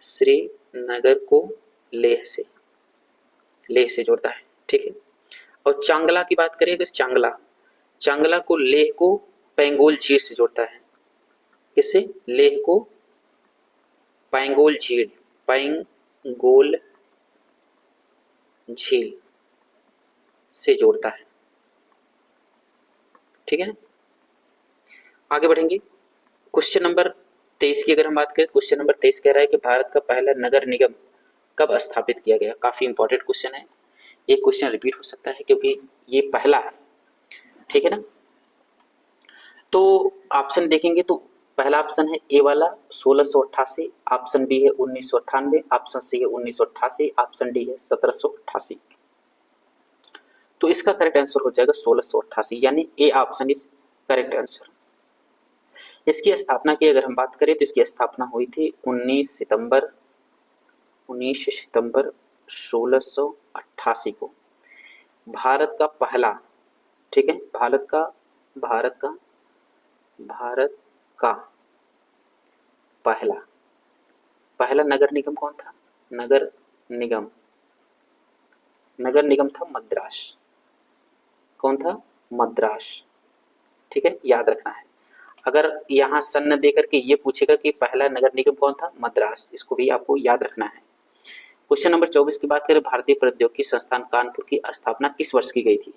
श्रीनगर को लेह से जोड़ता है, ठीक है। और चांगला की बात करें अगर चांगला, चांगला को लेह को पैंगोल झील से जोड़ता है, किससे, लेह को पैंगोल झील, पैंगोल झील से जोड़ता है, ठीक है ना। आगे बढ़ेंगे, क्वेश्चन नंबर 23 की अगर हम बात करें, क्वेश्चन नंबर 23 कह रहा है कि भारत का पहला नगर निगम कब स्थापित किया गया। काफी इंपॉर्टेंट क्वेश्चन है, ये क्वेश्चन रिपीट हो सकता है क्योंकि ये पहला है, ठीक है ना। तो ऑप्शन देखेंगे तो पहला ऑप्शन है ए वाला 1688, ऑप्शन बी है 1998, ऑप्शन सी है 1988, ऑप्शन डी है 1788। तो इसका करेक्ट आंसर हो जाएगा 1688, यानी A option is correct answer. इसकी स्थापना की अगर हम बात करें तो इसकी स्थापना हुई थी 19 सितंबर 1688 को। भारत का पहला, ठीक है, भारत का पहला नगर निगम कौन था, नगर निगम था मद्रास, कौन था, मद्रास, ठीक है, याद रखना है। अगर यहाँ सन न दे करके ये पूछेगा कि पहला नगर निगम कौन था, मद्रास, इसको भी आपको याद रखना है। क्वेश्चन नंबर 24 की बात करें, भारतीय प्रौद्योगिकी संस्थान कानपुर की स्थापना किस वर्ष की गई थी?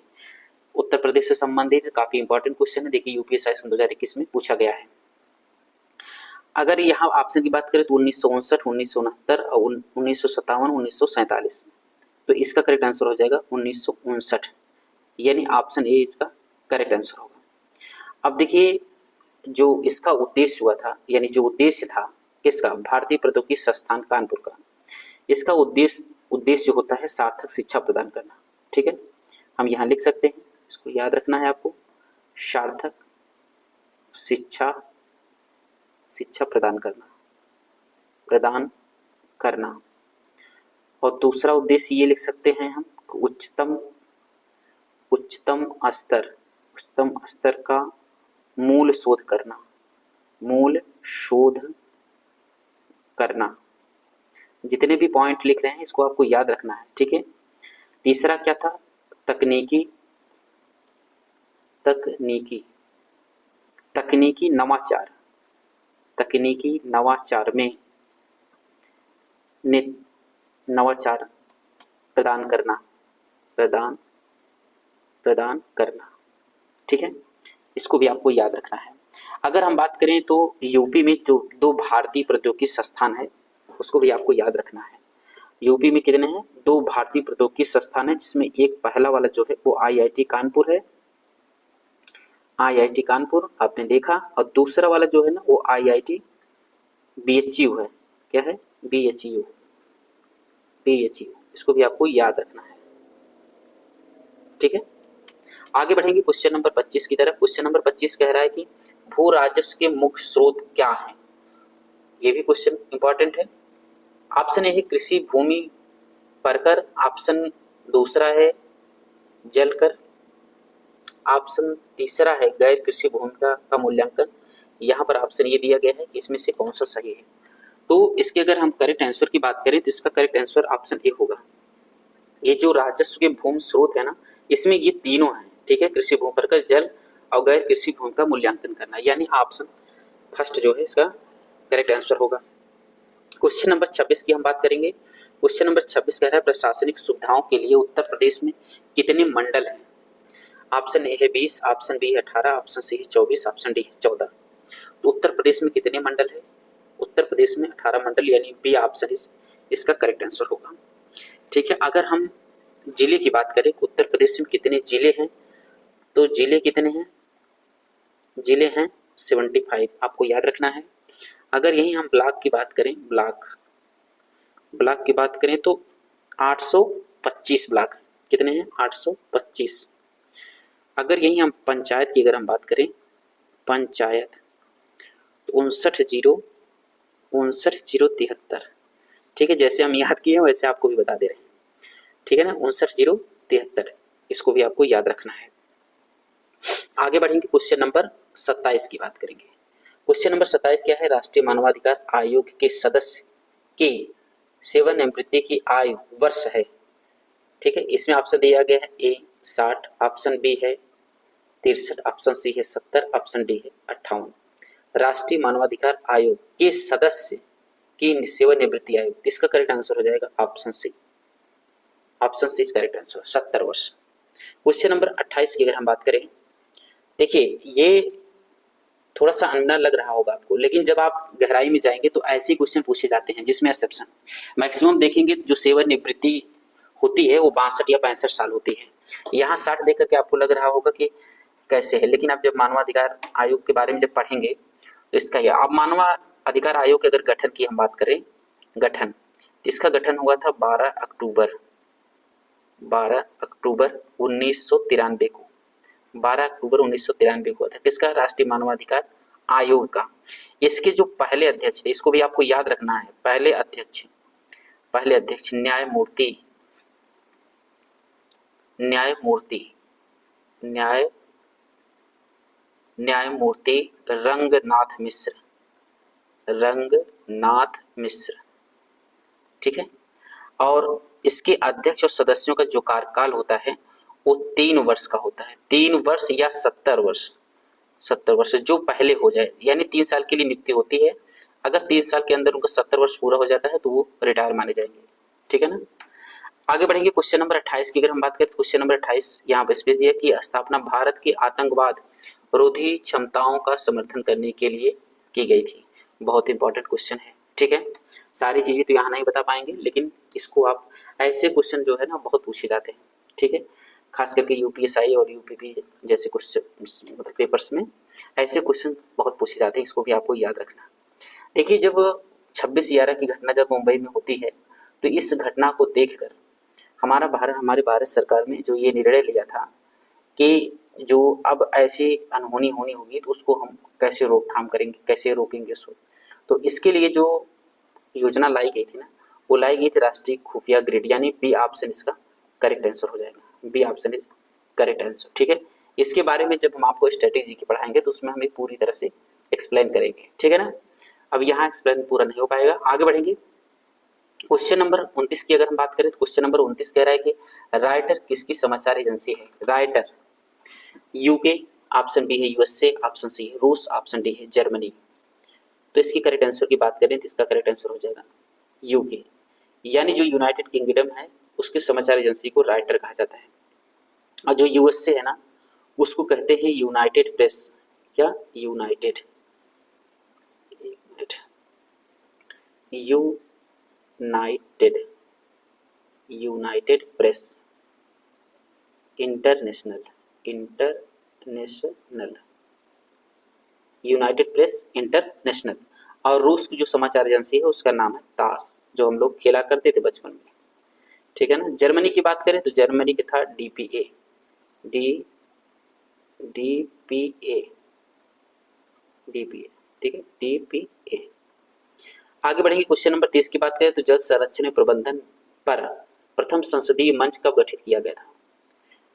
उत्तर प्रदेश से संबंधित काफी इंपॉर्टेंट क्वेश्चन है, देखिए यूपीएससी सन 2021 में पूछा गया है। अगर यहाँ ऑप्शन की बात करें तो 1959, 1969 और 1957, 1947, तो इसका करेक्ट आंसर हो जाएगा 1959, यानी ऑप्शन ए इसका करेक्ट आंसर होगा। अब देखिए जो इसका उद्देश्य हुआ था, यानी जो उद्देश्य था किसका, भारतीय प्रौद्योगिकी संस्थान कानपुर का, इसका उद्देश्य होता है सार्थक शिक्षा प्रदान करना। ठीक है, हम यहाँ लिख सकते हैं, इसको याद रखना है आपको, सार्थक शिक्षा प्रदान करना। और दूसरा उद्देश्य ये लिख सकते हैं हम, उच्चतम स्तर का मूल शोध करना। जितने भी पॉइंट लिख रहे हैं इसको आपको याद रखना है। ठीक है, तीसरा क्या था, तकनीकी नवाचार में नवाचार प्रदान करना। ठीक है, इसको भी आपको याद रखना है। अगर हम बात करें तो यूपी में जो 2 भारतीय प्रौद्योगिकी संस्थान है उसको भी आपको याद रखना है। यूपी में कितने हैं, 2 भारतीय प्रौद्योगिकी संस्थान है, जिसमें एक पहला वाला जो है वो आईआईटी कानपुर है, आईआईटी कानपुर आपने देखा, और दूसरा वाला जो है ना वो आईआईटी बीएचयू है। क्या है, बीएचयू, इसको भी आपको याद रखना है। ठीक है, आगे बढ़ेंगे क्वेश्चन नंबर 25 की तरफ। क्वेश्चन नंबर 25 कह रहा है कि भू राजस्व के मुख्य स्रोत क्या है, ये भी क्वेश्चन इंपॉर्टेंट है। ऑप्शन ए है कृषि भूमि पर कर, ऑप्शन दूसरा है जल कर, ऑप्शन तीसरा है गैर कृषि भूमि का मूल्यांकन। यहाँ पर ऑप्शन ये दिया गया है कि इसमें से कौन सा सही है। तो इसके अगर हम करेक्ट आंसर की बात करें तो इसका करेक्ट आंसर ऑप्शन ए होगा। ये जो राजस्व के भूमि स्रोत है ना, इसमें ये तीनों हैं। ठीक है, कृषि भूमि पर कर, जल और गैर कृषि भूमि का मूल्यांकन करना, यानी ऑप्शन फर्स्ट जो है इसका करेक्ट आंसर होगा। क्वेश्चन नंबर 26 की हम बात करेंगे। क्वेश्चन नंबर 26 कह रहा है प्रशासनिक सुविधाओं के लिए उत्तर प्रदेश में कितने मंडल हैं? ऑप्शन ए है 20, ऑप्शन बी है 18, ऑप्शन सी है 24, ऑप्शन डी है 14। तो उत्तर प्रदेश में कितने मंडल है? उत्तर प्रदेश में 18 मंडल, यानी बी ऑप्शन इसका करेक्ट आंसर होगा। ठीक है, अगर हम जिले की बात करें उत्तर प्रदेश में कितने जिले हैं, तो जिले कितने हैं? जिले हैं 75, आपको याद रखना है। अगर यही हम ब्लॉक की बात करें, ब्लॉक की बात करें तो 825 ब्लॉक। कितने हैं? 825। अगर यही हम पंचायत की अगर हम बात करें, पंचायत तो 59,073। ठीक है, जैसे हम याद किए वैसे आपको भी बता दे रहे हैं। ठीक है ना, 59,073, इसको भी आपको याद रखना है। आगे बढ़ेंगे, क्वेश्चन नंबर 27 की बात करेंगे। क्वेश्चन नंबर 27 क्या है? राष्ट्रीय मानवाधिकार आयोग के सदस्य के सेवानिवृत्ति की आयु वर्ष है। ठीक है, इसमें ऑप्शन दिया गया है ए 60, ऑप्शन बी है 63, ऑप्शन सी है 70, ऑप्शन डी है 58। राष्ट्रीय मानवाधिकार आयोग के सदस्य की सेवानिवृत्ति आयु, इसका करेक्ट आंसर हो जाएगा option C. Option C is correct answer, 70 वर्ष। क्वेश्चन नंबर 28 की अगर हम बात करें, देखिए ये थोड़ा सा अननोन लग रहा होगा आपको, लेकिन जब आप गहराई में जाएंगे तो ऐसे क्वेश्चन पूछे जाते हैं जिसमें एक्सेप्शन मैक्सिमम देखेंगे। जो सेवानिवृत्ति होती है वो 62 या 65 साल होती है। यहाँ 60 देख करके आपको लग रहा होगा कि कैसे है, लेकिन आप जब मानवाधिकार आयोग के बारे में जब पढ़ेंगे तो इसका यह, अब मानवाधिकार आयोग के अगर गठन की हम बात करें, गठन, इसका गठन हुआ था 12 अक्टूबर 1993 को, 12 अक्टूबर 1993 को था। किसका? राष्ट्रीय मानवाधिकार आयोग का। इसके जो पहले अध्यक्ष थे, इसको भी आपको याद रखना है, पहले अध्यक्ष न्यायमूर्ति रंगनाथ मिश्र। ठीक है, और इसके अध्यक्ष और सदस्यों का जो कार्यकाल होता है वो 3 वर्ष का होता है, 3 वर्ष या 70 वर्ष, 70 वर्ष जो पहले हो जाए, यानी 3 साल के लिए नियुक्ति होती है। अगर 3 साल के अंदर उनका 70 वर्ष पूरा हो जाता है तो वो रिटायर माने जाएंगे। ठीक है ना। आगे बढ़ेंगे क्वेश्चन नंबर 28 की अगर हम बात करें तो क्वेश्चन नंबर 28 यहाँ पर स्पेस दिया कि स्थापना भारत की आतंकवाद रोधी क्षमताओं का समर्थन करने के लिए की गई थी। बहुत इंपॉर्टेंट क्वेश्चन है। ठीक है, सारी चीजें तो यहाँ नहीं बता पाएंगे, लेकिन इसको आप ऐसे क्वेश्चन जो है ना बहुत पूछे जाते हैं। ठीक है, खास करके यूपीएसआई और यूपीपी जैसे क्वेश्चन मतलब पेपर्स में ऐसे क्वेश्चन बहुत पूछे जाते हैं, इसको भी आपको याद रखना। देखिए, जब 26/11 की घटना जब मुंबई में होती है तो इस घटना को देखकर हमारे भारत सरकार ने जो ये निर्णय लिया था कि जो अब ऐसी अनहोनी होनी होगी तो उसको हम कैसे रोकथाम करेंगे, कैसे रोकेंगे उसको। तो इसके लिए जो योजना लाई गई थी ना, वो लाई गई थी राष्ट्रीय खुफिया ग्रिड, यानी बी ऑप्शन इसका करेक्ट आंसर हो जाएगा। B option is correct answer. ठीक है, इसके बारे में जब हम आपको स्ट्रेटेजी की पढ़ाएंगे तो उसमें हम पूरी तरह से एक्सप्लेन करेंगे। ठीक है ना। अब यहाँ एक्सप्लेन पूरा नहीं हो पाएगा, आगे बढ़ेंगे। क्वेश्चन नंबर 29 की अगर हम बात करें तो क्वेश्चन नंबर 29 कह रहा है कि राइटर किसकी समाचार एजेंसी है। राइटर यूके, ऑप्शन बी है यूएसए, ऑप्शन सी है रूस, ऑप्शन डी है जर्मनी। तो इसकी करेक्ट आंसर की बात करें तो इसका करेक्ट आंसर हो जाएगा यूके, यानी जो यूनाइटेड किंगडम है उसके समाचार एजेंसी को राइटर कहा जाता है। और जो यूएसए है ना उसको कहते हैं यूनाइटेड प्रेस। क्या? United United press international United press international. और रूस की जो समाचार एजेंसी है उसका नाम है तास, जो हम लोग खेला करते थे बचपन में। ठीक है ना। जर्मनी की बात करें तो जर्मनी के था डीपीए। ठीक है, डीपीए। आगे बढ़ेंगे क्वेश्चन नंबर 30 की बात करें तो जल संरक्षण प्रबंधन पर प्रथम संसदीय मंच कब गठित किया गया था।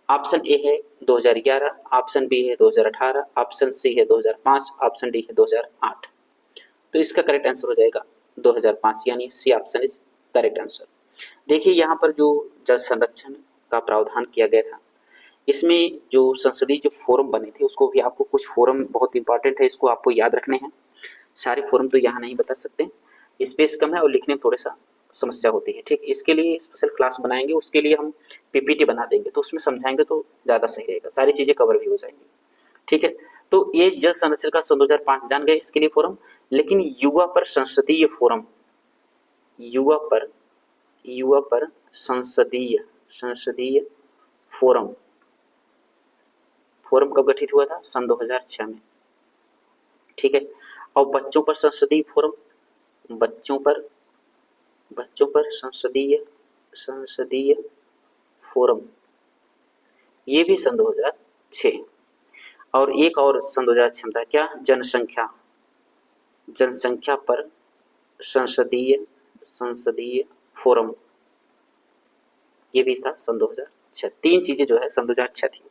ऑप्शन ए है 2011, ऑप्शन बी है 2018, ऑप्शन सी है 2005, ऑप्शन डी है 2008। तो इसका करेक्ट आंसर हो जाएगा 2005, यानी C option is correct answer. देखिए, यहाँ पर जो जल संरक्षण का प्रावधान किया गया था, इसमें जो संसदीय जो फोरम बने थे उसको भी आपको, कुछ फोरम बहुत इंपॉर्टेंट है, इसको आपको याद रखने हैं। सारे फोरम तो यहाँ नहीं बता सकते, स्पेस कम है और लिखने में थोड़ा सा समस्या होती है। ठीक, इसके लिए स्पेशल क्लास बनाएंगे, उसके लिए हम पीपीटी बना देंगे तो उसमें समझाएंगे तो ज़्यादा सही रहेगा, सारी चीज़ें कवर भी हो जाएंगी। ठीक है, तो ये जल संरक्षण का सन 2005 जान गए इसके लिए फोरम। लेकिन युवा पर संसदीय फोरम, युवा पर संसदीय फोरम कब गठित हुआ था? सन 2006 में। ठीक है, और बच्चों पर संसदीय फोरम, बच्चों पर संसदीय फोरम, ये भी सन 2006। और एक और सन 2006 था क्या? जनसंख्या पर संसदीय फोरम, ये भी था सन 2006। 3 चीजें जो है सन 2006 थी।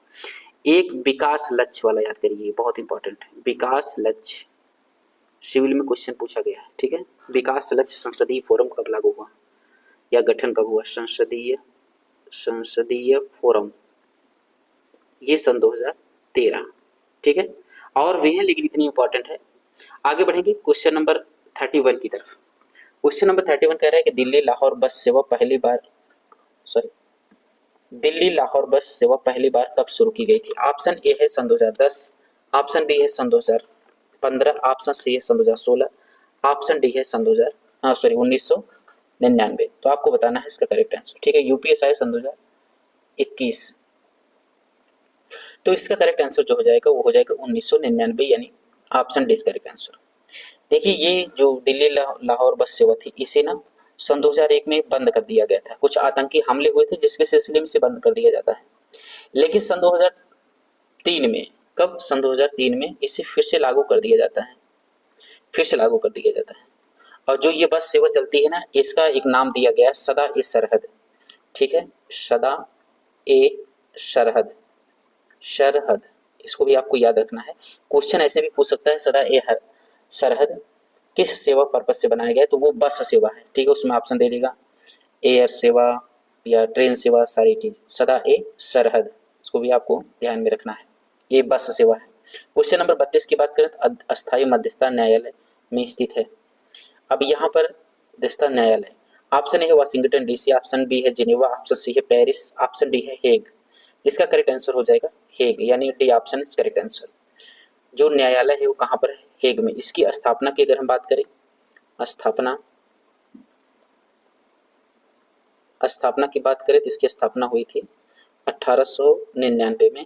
एक विकास लक्ष्य वाला याद करिए, बहुत इंपॉर्टेंट है। विकास लक्ष्य सिविल में क्वेश्चन पूछा गया है। ठीक है, विकास लक्ष्य संसदीय फोरम कब लागू हुआ या गठन कब हुआ? संसदीय फोरम, ये सन 2013। ठीक है, और भी है लेकिन इतनी इंपॉर्टेंट है। आगे बढ़ेंगे क्वेश्चन नंबर 31 की तरफ। क्वेश्चन नंबर 31 कह रहा है कि दिल्ली लाहौर बस सेवा पहली बार कब शुरू की गई थी। ऑप्शन ए है सन 2010, ऑप्शन बी है सन 2015, ऑप्शन सी है सन 2016, ऑप्शन डी है सन 1999। तो आपको बताना है इसका करेक्ट आंसर। ठीक है, यूपीएसआई सन 2021। तो इसका करेक्ट आंसर जो हो जाएगा वो हो जाएगा 1999, यानी option D is correct answer. देखिए, ये जो दिल्ली लाहौर बस सेवा थी इसे ना सन 2001 में बंद कर दिया गया था। कुछ आतंकी हमले हुए थे जिसके सिलसिले में से बंद कर दिया जाता है। लेकिन सन 2003 में, कब? सन 2003 में इसे फिर से लागू कर दिया जाता है, और जो ये बस सेवा चलती है ना, इसका एक नाम दिया गया सदा ए सरहद। ठीक है, सदा ए सरहद, इसको भी आपको याद रखना है। क्वेश्चन ऐसे भी पूछ सकता है, सदा ए सरहद किस सेवा पर्पज से बनाया गया है? तो वो बस सेवा है। ठीक है, उसमें ऑप्शन दे देगा एयर सेवा या ट्रेन सेवा, सारी चीज। सदा ए सरहद, इसको भी आपको ध्यान में रखना है, ये बस सेवा है। क्वेश्चन नंबर 32 की बात करें तो अस्थायी मध्यस्थता न्यायालय में स्थित है। अब यहाँ पर मध्यस्थता न्यायालय, ऑप्शन ए है वाशिंगटन डीसी, ऑप्शन बी है जिनेवा, ऑप्शन सी है पेरिस, ऑप्शन डी है हेग। इसका करेक्ट आंसर हो जाएगा हेग, यानी D option is correct answer. जो न्यायालय है वो कहाँ पर है? हेग में। इसकी स्थापना की अगर हम बात करें, स्थापना की बात करें तो इसकी स्थापना हुई थी 1899 में,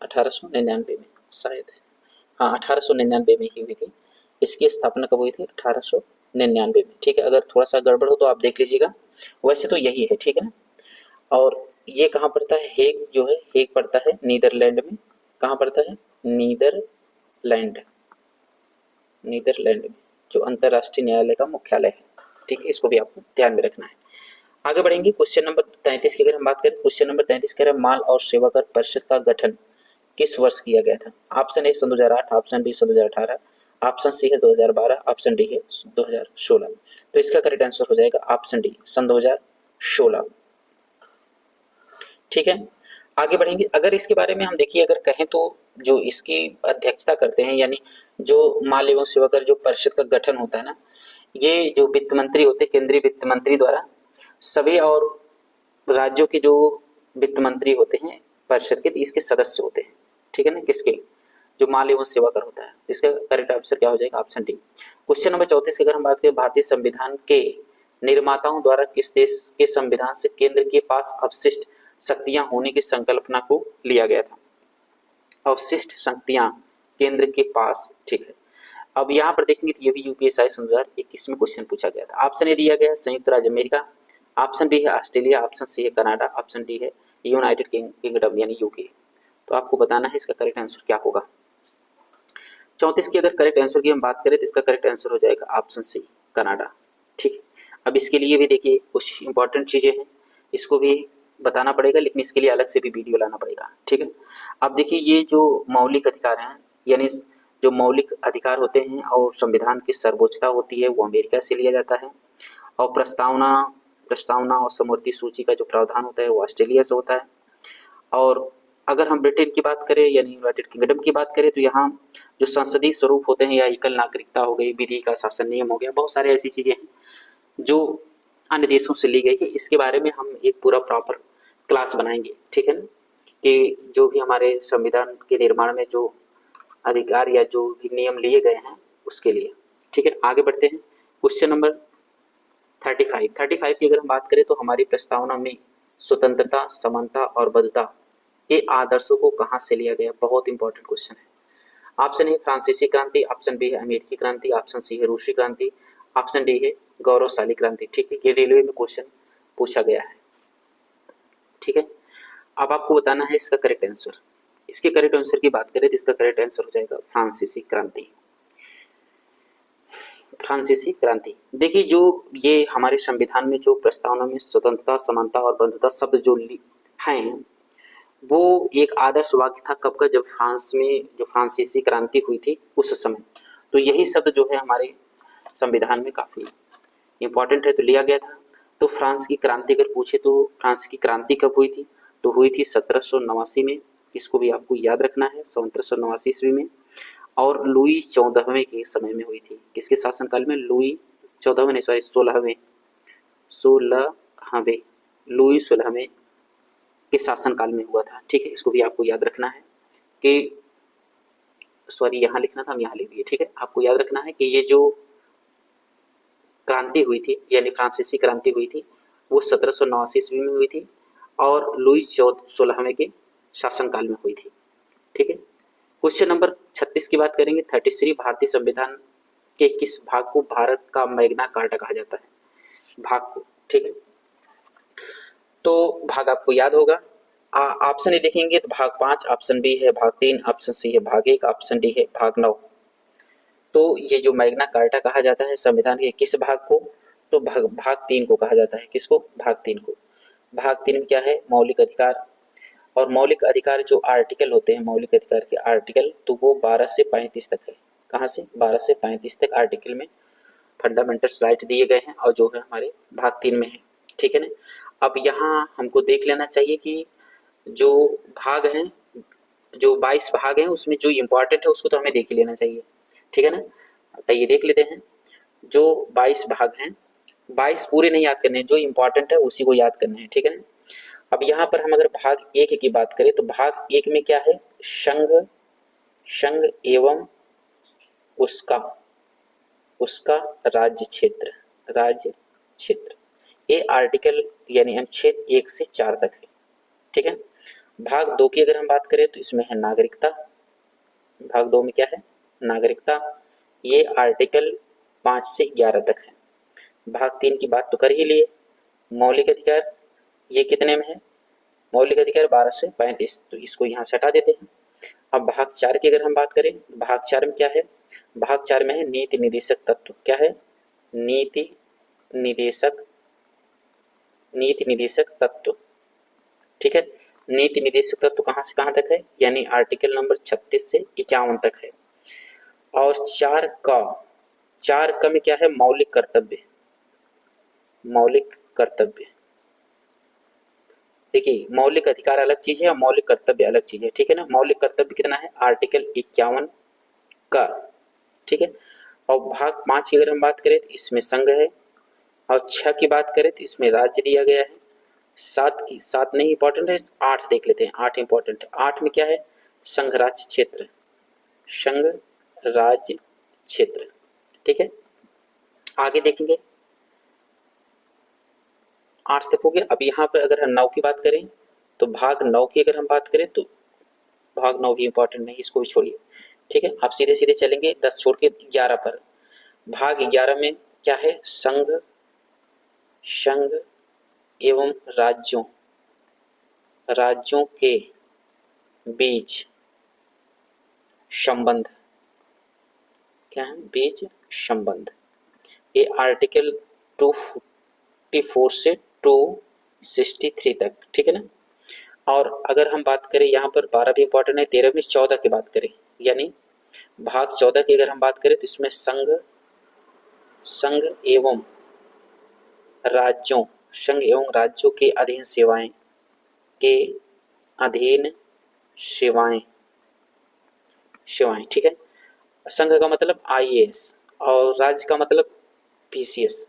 1899 में शायद, हाँ 1899 में ही हुई थी। इसकी स्थापना कब हुई थी? 1899 में। ठीक है, अगर थोड़ा सा गड़बड़ हो तो आप देख लीजिएगा, वैसे तो यही है। ठीक है ना। और ये कहाँ पड़ता है? हेग जो है, हेग पड़ता है नीदरलैंड में। कहाँ पड़ता है? नीदरलैंड में, जो अंतर्राष्ट्रीय न्यायालय का मुख्यालय है। ठीक है, इसको भी आपको ध्यान में रखना है। आगे बढ़ेंगे क्वेश्चन नंबर 33 की अगर हम बात करें, क्वेश्चन नंबर 33 कह रहा है माल और सेवा कर परिषद का गठन किस वर्ष किया गया था? ऑप्शन ए सन 2008, ऑप्शन बी सन 2018, ऑप्शन सी है 2012, ऑप्शन डी है 2016। तो इसका करेक्ट आंसर हो जाएगा ऑप्शन डी, सन 2016। ठीक है, आगे बढ़ेंगे। अगर इसके बारे में हम देखिए, अगर कहें तो जो इसकी अध्यक्षता करते हैं, यानी जो माल एवं सेवा कर जो परिषद का गठन होता है ना, ये जो वित्त मंत्री होते हैं, केंद्रीय वित्त मंत्री द्वारा सभी, और राज्यों के जो वित्त मंत्री होते हैं परिषद के, इसके सदस्य होते हैं। ठीक है ना, किसके? जो माल एवं सेवा कर होता है। इसका करेक्ट आंसर क्या हो जाएगा? Option D. क्वेश्चन नंबर 34 की अगर हम बात करें, भारतीय संविधान के निर्माताओं द्वारा किस देश के संविधान से केंद्र के पास अवशिष्ट शक्तियां होने की संकल्पना को लिया गया था? अवशिष्ट शक्तियां केंद्र के पास। ठीक है, अब यहाँ पर देखेंगे तो ये भी यूपीएससी 2021 में क्वेश्चन पूछा गया था। ऑप्शन ए दिया गया है संयुक्त राज्य अमेरिका, ऑप्शन बी है ऑस्ट्रेलिया, ऑप्शन सी है कनाडा, ऑप्शन डी है यूनाइटेड किंगडम यानी यूके। तो आपको बताना है इसका करेक्ट आंसर क्या होगा। 34 की अगर करेक्ट आंसर की हम बात करें तो इसका करेक्ट आंसर हो जाएगा ऑप्शन सी, कनाडा। ठीक है, अब इसके लिए भी देखिए कुछ इंपॉर्टेंट चीजें हैं, इसको भी बताना पड़ेगा, लेकिन इसके लिए अलग से भी वीडियो लाना पड़ेगा। ठीक है, अब देखिए ये जो मौलिक अधिकार हैं, यानी जो मौलिक अधिकार होते हैं और संविधान की सर्वोच्चता होती है, वो अमेरिका से लिया जाता है। और प्रस्तावना और समवर्ती सूची का जो प्रावधान होता है वो ऑस्ट्रेलिया से होता है। और अगर हम ब्रिटेन की बात करें यानी यूनाइटेड किंगडम की बात करें, तो यहाँ जो संसदीय स्वरूप होते हैं या एकल नागरिकता हो गई, विधि का शासन नियम हो गया, बहुत सारे ऐसी चीजें हैं जो अन्य देशों से ली गई है। इसके बारे में हम एक पूरा प्रॉपर क्लास बनाएंगे। ठीक है ना, कि जो भी हमारे संविधान के निर्माण में जो अधिकार या जो भी नियम लिए गए हैं उसके लिए। ठीक है, आगे बढ़ते हैं। क्वेश्चन नंबर 35 की अगर हम बात करें तो हमारी प्रस्तावना में स्वतंत्रता, समानता और बद्धता के आदर्शों को कहाँ से लिया गया? बहुत इंपॉर्टेंट क्वेश्चन है। ऑप्शन ए फ्रांसीसी क्रांति, ऑप्शन बी है अमेरिकी क्रांति, ऑप्शन सी है रूसी क्रांति, ऑप्शन डी है गौरवशाली क्रांति। ठीक है, ये रेलवे में क्वेश्चन पूछा गया है। ठीक है, अब आपको बताना है इसका करेक्ट आंसर। इसके करेक्ट आंसर की बात करें तो इसका करेक्ट आंसर हो जाएगा फ्रांसीसी क्रांति। फ्रांसीसी क्रांति। देखिए जो ये हमारे संविधान में जो प्रस्तावना में स्वतंत्रता, समानता और बंधुता शब्द जो हैं, वो एक आदर्श वाक्य था कब का? जब फ्रांस में जो फ्रांसीसी क्रांति हुई थी उस समय। तो यही शब्द जो है हमारे संविधान में काफी इंपॉर्टेंट है, तो लिया गया था। तो फ्रांस की क्रांति अगर पूछे तो फ्रांस की क्रांति कब हुई थी? तो हुई थी 1789 में। इसको भी आपको याद रखना है, 1789 ईस्वी में। और लुई 14वें के समय में हुई थी। किसके शासनकाल में? लुई 14वें नहीं, सॉरी 16वें लुई 16वें के शासनकाल में हुआ था। ठीक है, इसको भी आपको याद रखना है कि सॉरी यहाँ लिखना था, हम यहाँ लिख दिए। ठीक है, आपको याद रखना है कि ये जो क्रांति हुई थी यानी फ्रांसीसी क्रांति हुई थी वो 1789 ईस्वी में हुई थी और लुई 16वें के शासनकाल में हुई थी। ठीक है, क्वेश्चन नंबर 36 की बात करेंगे। 33 भारतीय संविधान के किस भाग को भारत का मैग्ना कार्टा कहा जाता है? भाग को। ठीक है, तो भाग आपको याद होगा। ऑप्शन ए देखेंगे तो भाग 5, ऑप्शन बी है भाग 3, ऑप्शन सी है भाग 1, ऑप्शन डी है भाग 9। तो ये जो मैग्ना कार्टा कहा जाता है संविधान के किस भाग को? तो भाग 3 को कहा जाता है। किसको? भाग 3 को। भाग 3 में क्या है? मौलिक अधिकार। और मौलिक अधिकार जो आर्टिकल होते हैं, मौलिक अधिकार के आर्टिकल, तो वो 12 से 35 तक है। कहाँ से? 12 से 35 तक आर्टिकल में फंडामेंटल राइट दिए गए हैं और जो है हमारे भाग 3 में है। ठीक है ना। अब यहाँ हमको देख लेना चाहिए कि जो भाग हैं जो 22 भाग हैं उसमें जो इम्पोर्टेंट है उसको तो हमें देख ही लेना चाहिए, ठीक है ना। ये देख लेते हैं, जो 22 भाग हैं, 22 पूरे नहीं याद करने हैं, जो इम्पोर्टेंट है उसी को याद करना है, ठीक है ना। अब यहाँ पर हम अगर भाग एक की बात करें तो भाग एक में क्या है, संघ, संघ एवं उसका, उसका राज्य क्षेत्र, राज्य क्षेत्र, ये आर्टिकल यानी अनुच्छेद 1 से 4 तक है, ठीक है। भाग 2 की अगर हम बात करें तो इसमें है नागरिकता, भाग 2 में क्या है, नागरिकता, ये आर्टिकल 5 से 11 तक है। भाग 3 की बात तो कर ही लिए, मौलिक अधिकार, ये कितने में है, मौलिक अधिकार 12 से 35, तो इसको यहाँ से हटा देते हैं। अब भाग 4 की अगर हम बात करें, भाग 4 में क्या है, भाग 4 में है नीति निर्देशक तत्व, क्या है, नीति निर्देशक, नीति निर्देशक तत्व, ठीक है। नीति निर्देशक तत्व कहाँ से कहाँ तक है, यानी आर्टिकल नंबर 36 से 51 तक है। और 4 का में क्या है, मौलिक कर्तव्य, मौलिक कर्तव्य, देखिए मौलिक अधिकार अलग चीज है और मौलिक कर्तव्य अलग चीज है, ठीक है ना। मौलिक कर्तव्य कितना है, आर्टिकल 51 का, ठीक है। और भाग 5 की अगर हम बात करें तो इसमें संघ है, और 6 की बात करें तो इसमें राज्य दिया गया है। 7 नहीं इंपॉर्टेंट है, 8 देख लेते हैं, 8 इंपॉर्टेंट है। 8 में क्या है, संघ राज्य क्षेत्र, संघ राज्य क्षेत्र, ठीक है। आगे देखेंगे, 8 तक हो गया। अब यहाँ पर अगर हम 9 की बात करें तो भाग 9 की अगर हम बात करें तो भाग 9 भी इंपॉर्टेंट नहीं, इसको भी छोड़िए, ठीक है। आप सीधे सीधे चलेंगे 10 छोड़ के 11 पर। भाग 11 में क्या है, संघ, संघ एवं राज्यों, राज्यों के बीच संबंध, क्या है, बीच संबंध, ये आर्टिकल 254 से 263 तक, ठीक है ना। और अगर हम बात करें यहाँ पर 12 भी इंपॉर्टेंट है, 13 में 14 की बात करें, यानी भाग 14 की अगर हम बात करें तो इसमें संघ, संघ एवं राज्यों, संघ एवं राज्यों के अधीन सेवाएं, के अधीन सेवाएं, सेवाएं, ठीक है। संघ का मतलब आईएएस और राज्य का मतलब पीसीएस,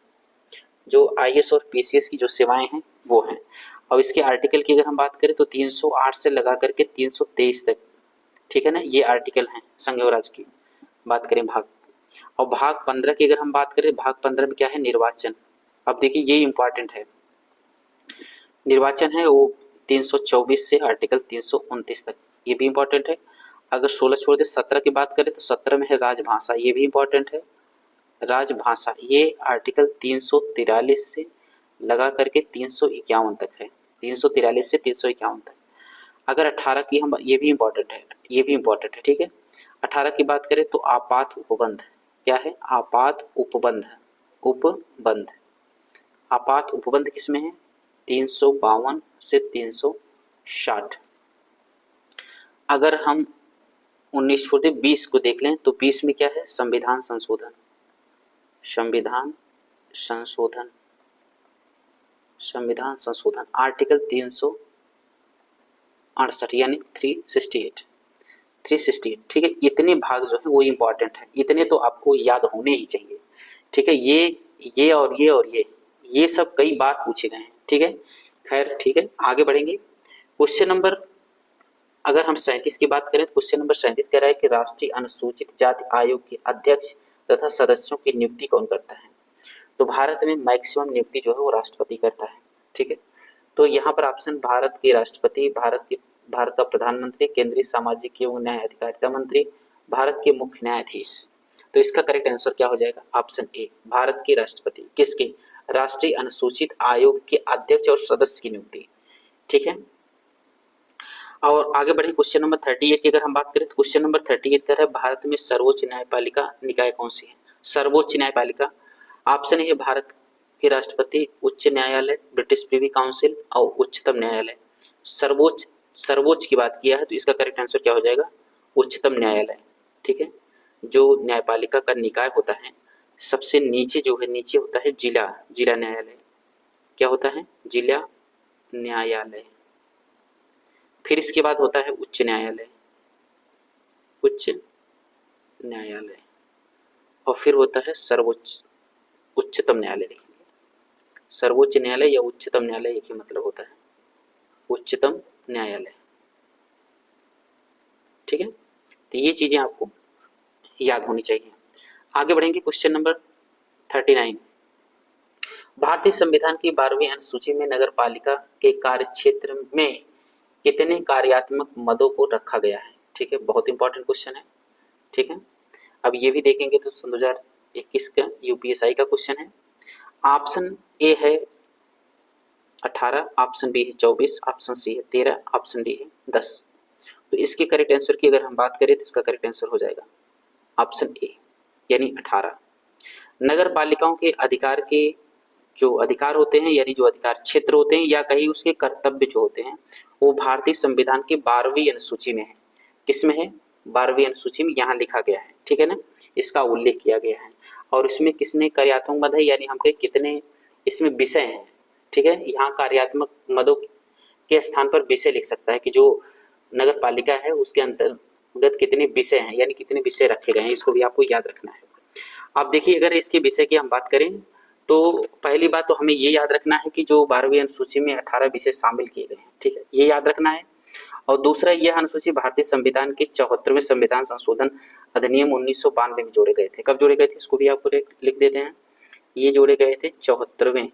जो आईएएस और पीसीएस की जो सेवाएं हैं वो हैं। और इसके आर्टिकल की अगर हम बात करें तो 308 से लगा करके 323 तक, ठीक है ना, ये आर्टिकल हैं संघ और राज्य की बात करें भाग। और भाग 15 की अगर हम बात करें, भाग 15 में क्या है, निर्वाचन। अब देखिए ये इंपॉर्टेंट है, निर्वाचन है वो 324 से आर्टिकल 329 तक, ये भी इंपॉर्टेंट है। अगर 16 छोड़ दे 17 की बात करें तो 17 में है राजभाषा, ये भी इंपॉर्टेंट है, राजभाषा, ये आर्टिकल 343 से लगा करके 351 तक है, 343 से 351 तक। अगर 18 की हम, ये भी इंपॉर्टेंट है, ये भी इंपॉर्टेंट है, ठीक है। 18 की बात करें तो आपात उपबंध, क्या है, आपात उपबंध, उपबंध, आपात उपबंध किसमें है, 352 से 360। अगर हम 19 छोड़ दे 20 को देख लें तो 20 में क्या है, संविधान संशोधन, संविधान संशोधन, संविधान संशोधन, आर्टिकल 368 यानी 368, 368, ठीक है। इतने भाग जो है वो इम्पोर्टेंट है, इतने तो आपको याद होने ही चाहिए, ठीक है। ये और ये और ये सब कई बार पूछे गए हैं, ठीक है। खैर ठीक है, आगे बढ़ेंगे। क्वेश्चन नंबर अगर हम 37 की बात करें तो क्वेश्चन नंबर 37 कह रहा है कि राष्ट्रीय अनुसूचित जाति आयोग के अध्यक्ष तथा सदस्यों की नियुक्ति कौन करता है। तो भारत में मैक्सिमम नियुक्ति जो है वो राष्ट्रपति करता है, ठीक है। तो यहाँ पर ऑप्शन भारत के राष्ट्रपति, भारत का प्रधानमंत्री, केंद्रीय सामाजिक एवं न्याय अधिकारिता मंत्री, भारत के मुख्य न्यायाधीश। तो इसका करेक्ट आंसर क्या हो जाएगा, ऑप्शन ए, भारत के राष्ट्रपति, किसके, राष्ट्रीय अनुसूचित आयोग के अध्यक्ष और सदस्य की नियुक्ति, ठीक है। और आगे बढ़े क्वेश्चन नंबर 38 की अगर हम बात करें तो क्वेश्चन नंबर 38 कह रहा है भारत में सर्वोच्च न्यायपालिका निकाय कौन सी है, सर्वोच्च न्यायपालिका। ऑप्शन ए है भारत के राष्ट्रपति, उच्च न्यायालय, ब्रिटिश प्रिवी काउंसिल और उच्चतम न्यायालय। सर्वोच्च, सर्वोच्च की बात किया है तो इसका करेक्ट आंसर क्या हो जाएगा, उच्चतम न्यायालय, ठीक है। जो न्यायपालिका का निकाय होता है सबसे नीचे जो है, नीचे होता है जिला, जिला न्यायालय, क्या होता है, जिला न्यायालय। फिर इसके बाद होता है उच्च न्यायालय, उच्च न्यायालय, और फिर होता है सर्वोच्च, उच्चतम न्यायालय। लिखेंगे सर्वोच्च न्यायालय या उच्चतम न्यायालय, एक ही मतलब होता है, उच्चतम न्यायालय। ठीक है, तो ये चीजें आपको याद होनी चाहिए। आगे बढ़ेंगे क्वेश्चन नंबर 39। भारतीय संविधान की 12वीं अनुसूची में नगर पालिका के कार्य क्षेत्र में कितने कार्यात्मक मदों को रखा गया है? ठीक है, बहुत इंपॉर्टेंट क्वेश्चन है। ठीक है, अब ये भी देखेंगे तो 2021 का यूपीएसआई का क्वेश्चन है। ऑप्शन ए है 18, ऑप्शन बी है 24, ऑप्शन सी है 13, ऑप्शन डी है 10। तो इसके करेक्ट आंसर की अगर हम बात करें तो इसका करेक्ट आंसर हो जाएगा ऑप्शन ए, यानी 18। नगर पालिकाओं के अधिकार के जो अधिकार होते हैं, यानी जो अधिकार क्षेत्र होते हैं या कहीं उसके कर्तव्य जो होते हैं, वो भारतीय संविधान की 12वीं अनुसूची में है। किसमें है? 12वीं अनुसूची में यहाँ लिखा गया है। ठीक है ना, इसका उल्लेख किया गया है। और इसमें किसने कार्यात्मक मद है, यानी हम कितने इसमें विषय हैं। ठीक है, यहाँ कार्यात्मक मदों के स्थान पर विषय लिख सकता है कि जो नगर पालिका है उसके अंतर्गत कितने विषय हैं, यानी कितने विषय रखे गए हैं, इसको भी आपको याद रखना है। आप देखिए, अगर इसके विषय की हम बात करें तो पहली बात तो हमें ये याद रखना है कि जो 12वीं अनुसूची में 18 विषय शामिल किए गए हैं। ठीक है, ये याद रखना है। और दूसरा, यह अनुसूची भारतीय संविधान के 74वें संविधान संशोधन अधिनियम 1992 में जोड़े गए थे। कब जोड़े गए थे, इसको भी आपको लिख देते हैं। ये जोड़े गए थे 74वें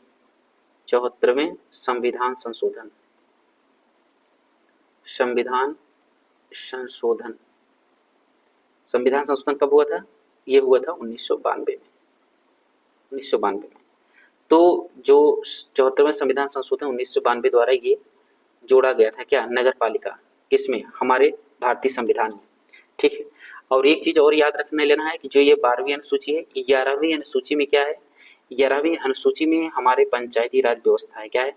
संविधान संशोधन कब हुआ था? ये हुआ था 1992 में। तो जो 74वें संविधान संशोधन 1992 द्वारा ये जोड़ा गया था, क्या? नगर पालिका। किसमें? हमारे भारतीय संविधान में। ठीक है, और एक चीज और याद रखने लेना है कि जो ये 12वीं अनुसूची है, 11वीं अनुसूची में क्या है? 11वीं अनुसूची में हमारे पंचायती राज व्यवस्था है। क्या है?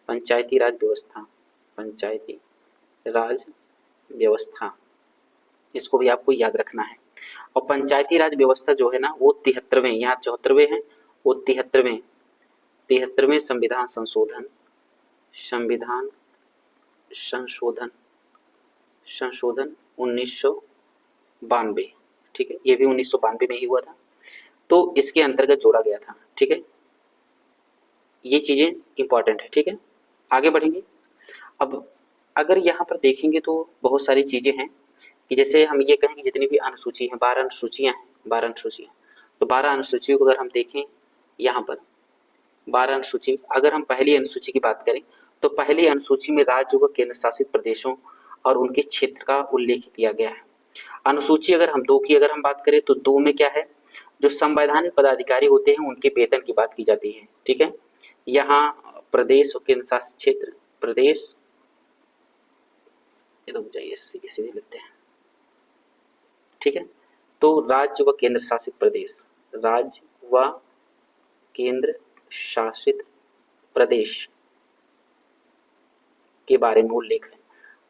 पंचायती राज व्यवस्था। इसको भी आपको याद रखना है। और पंचायती राज व्यवस्था जो है ना, वो 73वें, यहाँ 74वें हैं, वो 73वें संविधान संशोधन 1992। ठीक है, ये भी 1992 में ही हुआ था, तो इसके अंतर्गत जोड़ा गया था। ठीक है, ये चीजें इंपॉर्टेंट है। ठीक है, आगे बढ़ेंगे। अब अगर यहाँ पर देखेंगे तो बहुत सारी चीजें हैं कि जैसे हम ये कहें कि जितनी भी अनुसूची हैं, 12 अनुसूचियां हैं, 12 अनुसूचियां, तो 12 अनुसूचियों को अगर हम देखें यहाँ पर 12 अनुसूची, अगर हम पहली अनुसूची की बात करें तो पहली अनुसूची में राज्य व केंद्र शासित प्रदेशों और उनके क्षेत्र का उल्लेख किया गया है। अनुसूची अगर हम 2 की अगर हम बात करें तो 2 में क्या है? जो संवैधानिक पदाधिकारी होते हैं उनके वेतन की बात की जाती है। ठीक है, यहाँ प्रदेश और केंद्र शासित क्षेत्र, प्रदेश इसे लिखते हैं। ठीक है, तो राज्य व केंद्र शासित प्रदेश, राज्य व केंद्र शासित प्रदेश के बारे में उल्लेख है।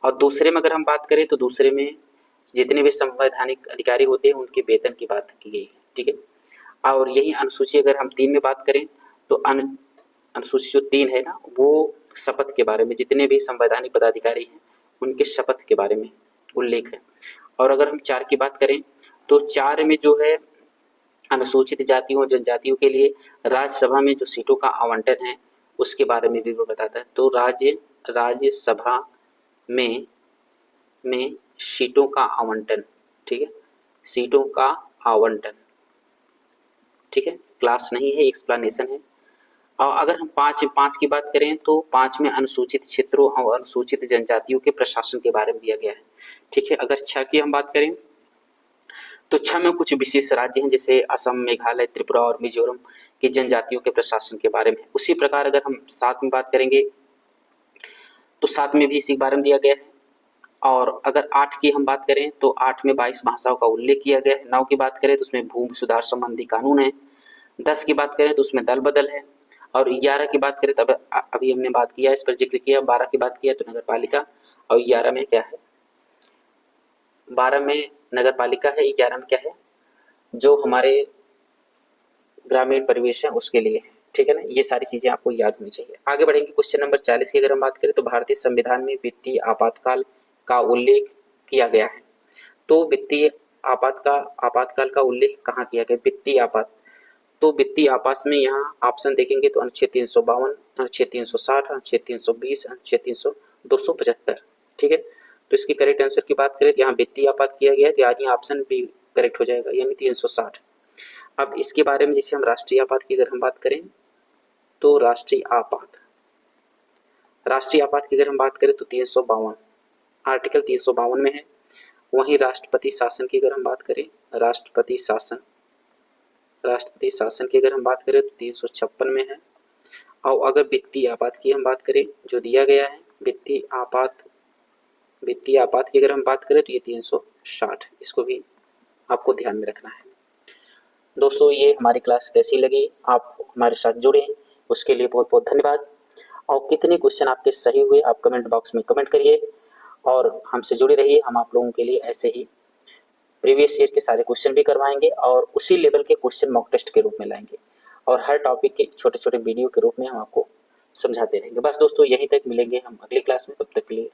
और दूसरे में अगर हम बात करें तो दूसरे में जितने भी संवैधानिक अधिकारी होते हैं उनके वेतन की बात की गई है। ठीक है, और यही अनुसूची अगर हम 3 में बात करें तो अनुसूची जो 3 है ना, वो शपथ के बारे में, जितने भी संवैधानिक पदाधिकारी हैं उनके शपथ के बारे में उल्लेख है। और अगर हम 4 की बात करें तो 4 में जो है अनुसूचित जातियों और जनजातियों के लिए राज्यसभा में जो सीटों का आवंटन है उसके बारे में भी वो बताता है। तो राज्यसभा में सीटों का आवंटन। ठीक है, सीटों का आवंटन। ठीक है, क्लास नहीं है, एक्सप्लेनेशन है। और अगर हम 5 की बात करें तो 5 में अनुसूचित क्षेत्रों और अनुसूचित जनजातियों के प्रशासन के बारे में दिया गया है। ठीक है, अगर 6 की हम बात करें तो 6 में कुछ विशेष राज्य हैं जैसे असम, मेघालय, त्रिपुरा और मिजोरम की जनजातियों के प्रशासन के बारे में। उसी प्रकार अगर हम 7 में बात करेंगे तो 7 में भी इसी बारे में दिया गया है। और अगर 8 की हम बात करें तो 8 में 22 भाषाओं का उल्लेख किया गया है। 9 की बात करें तो उसमें भूमि सुधार संबंधी कानून है। 10 की बात करें तो उसमें दल बदल है। और 11 की बात करें तो अभी हमने बात किया, इस पर जिक्र किया। 12 की बात किया तो नगर पालिका, और 11 में क्या है? 12 में नगर पालिका है, 11 में क्या है? जो हमारे ग्रामीण परिवेश है उसके लिए। ठीक है ना, ये सारी चीजें आपको याद होनी चाहिए। आगे बढ़ेंगे क्वेश्चन नंबर 40 की अगर हम बात करें तो भारतीय संविधान में वित्तीय आपातकाल का उल्लेख किया गया है। तो वित्तीय आपातकाल का उल्लेख कहाँ किया गया? वित्तीय आपात, तो वित्तीय आपात में यहाँ ऑप्शन देखेंगे तो अनुच्छेद 352, अनुच्छेद 360, अनुच्छेद 320, अनुच्छेद 275। ठीक है, तो इसकी करेक्ट आंसर की बात करें तो यहाँ वित्तीय आपात किया गया है, तो यानी ऑप्शन बी करेक्ट हो जाएगा, यानी 360। अब इसके बारे में जैसे हम राष्ट्रीय आपात की अगर हम बात करें तो राष्ट्रीय आपात की अगर हम बात करें तो 352 आर्टिकल 352 में है। वहीं राष्ट्रपति शासन की अगर हम बात करें, राष्ट्रपति शासन की अगर हम बात करें तो 356 में है। और अगर वित्तीय आपात की हम बात करें, जो दिया गया है वित्तीय आपात की अगर हम बात करें तो ये 360, इसको भी आपको ध्यान में रखना है। दोस्तों ये हमारी क्लास कैसी लगी, आप हमारे साथ जुड़े उसके लिए बहुत बहुत धन्यवाद। और कितने क्वेश्चन आपके सही हुए आप कमेंट बॉक्स में कमेंट करिए और हमसे जुड़े रहिए। हम आप लोगों के लिए ऐसे ही प्रीवियस ईयर के सारे क्वेश्चन भी करवाएंगे और उसी लेवल के क्वेश्चन मॉक टेस्ट के रूप में लाएंगे और हर टॉपिक के छोटे छोटे वीडियो के रूप में हम आपको समझाते रहेंगे। बस दोस्तों यहीं तक, मिलेंगे हम अगली क्लास में, तब तक के लिए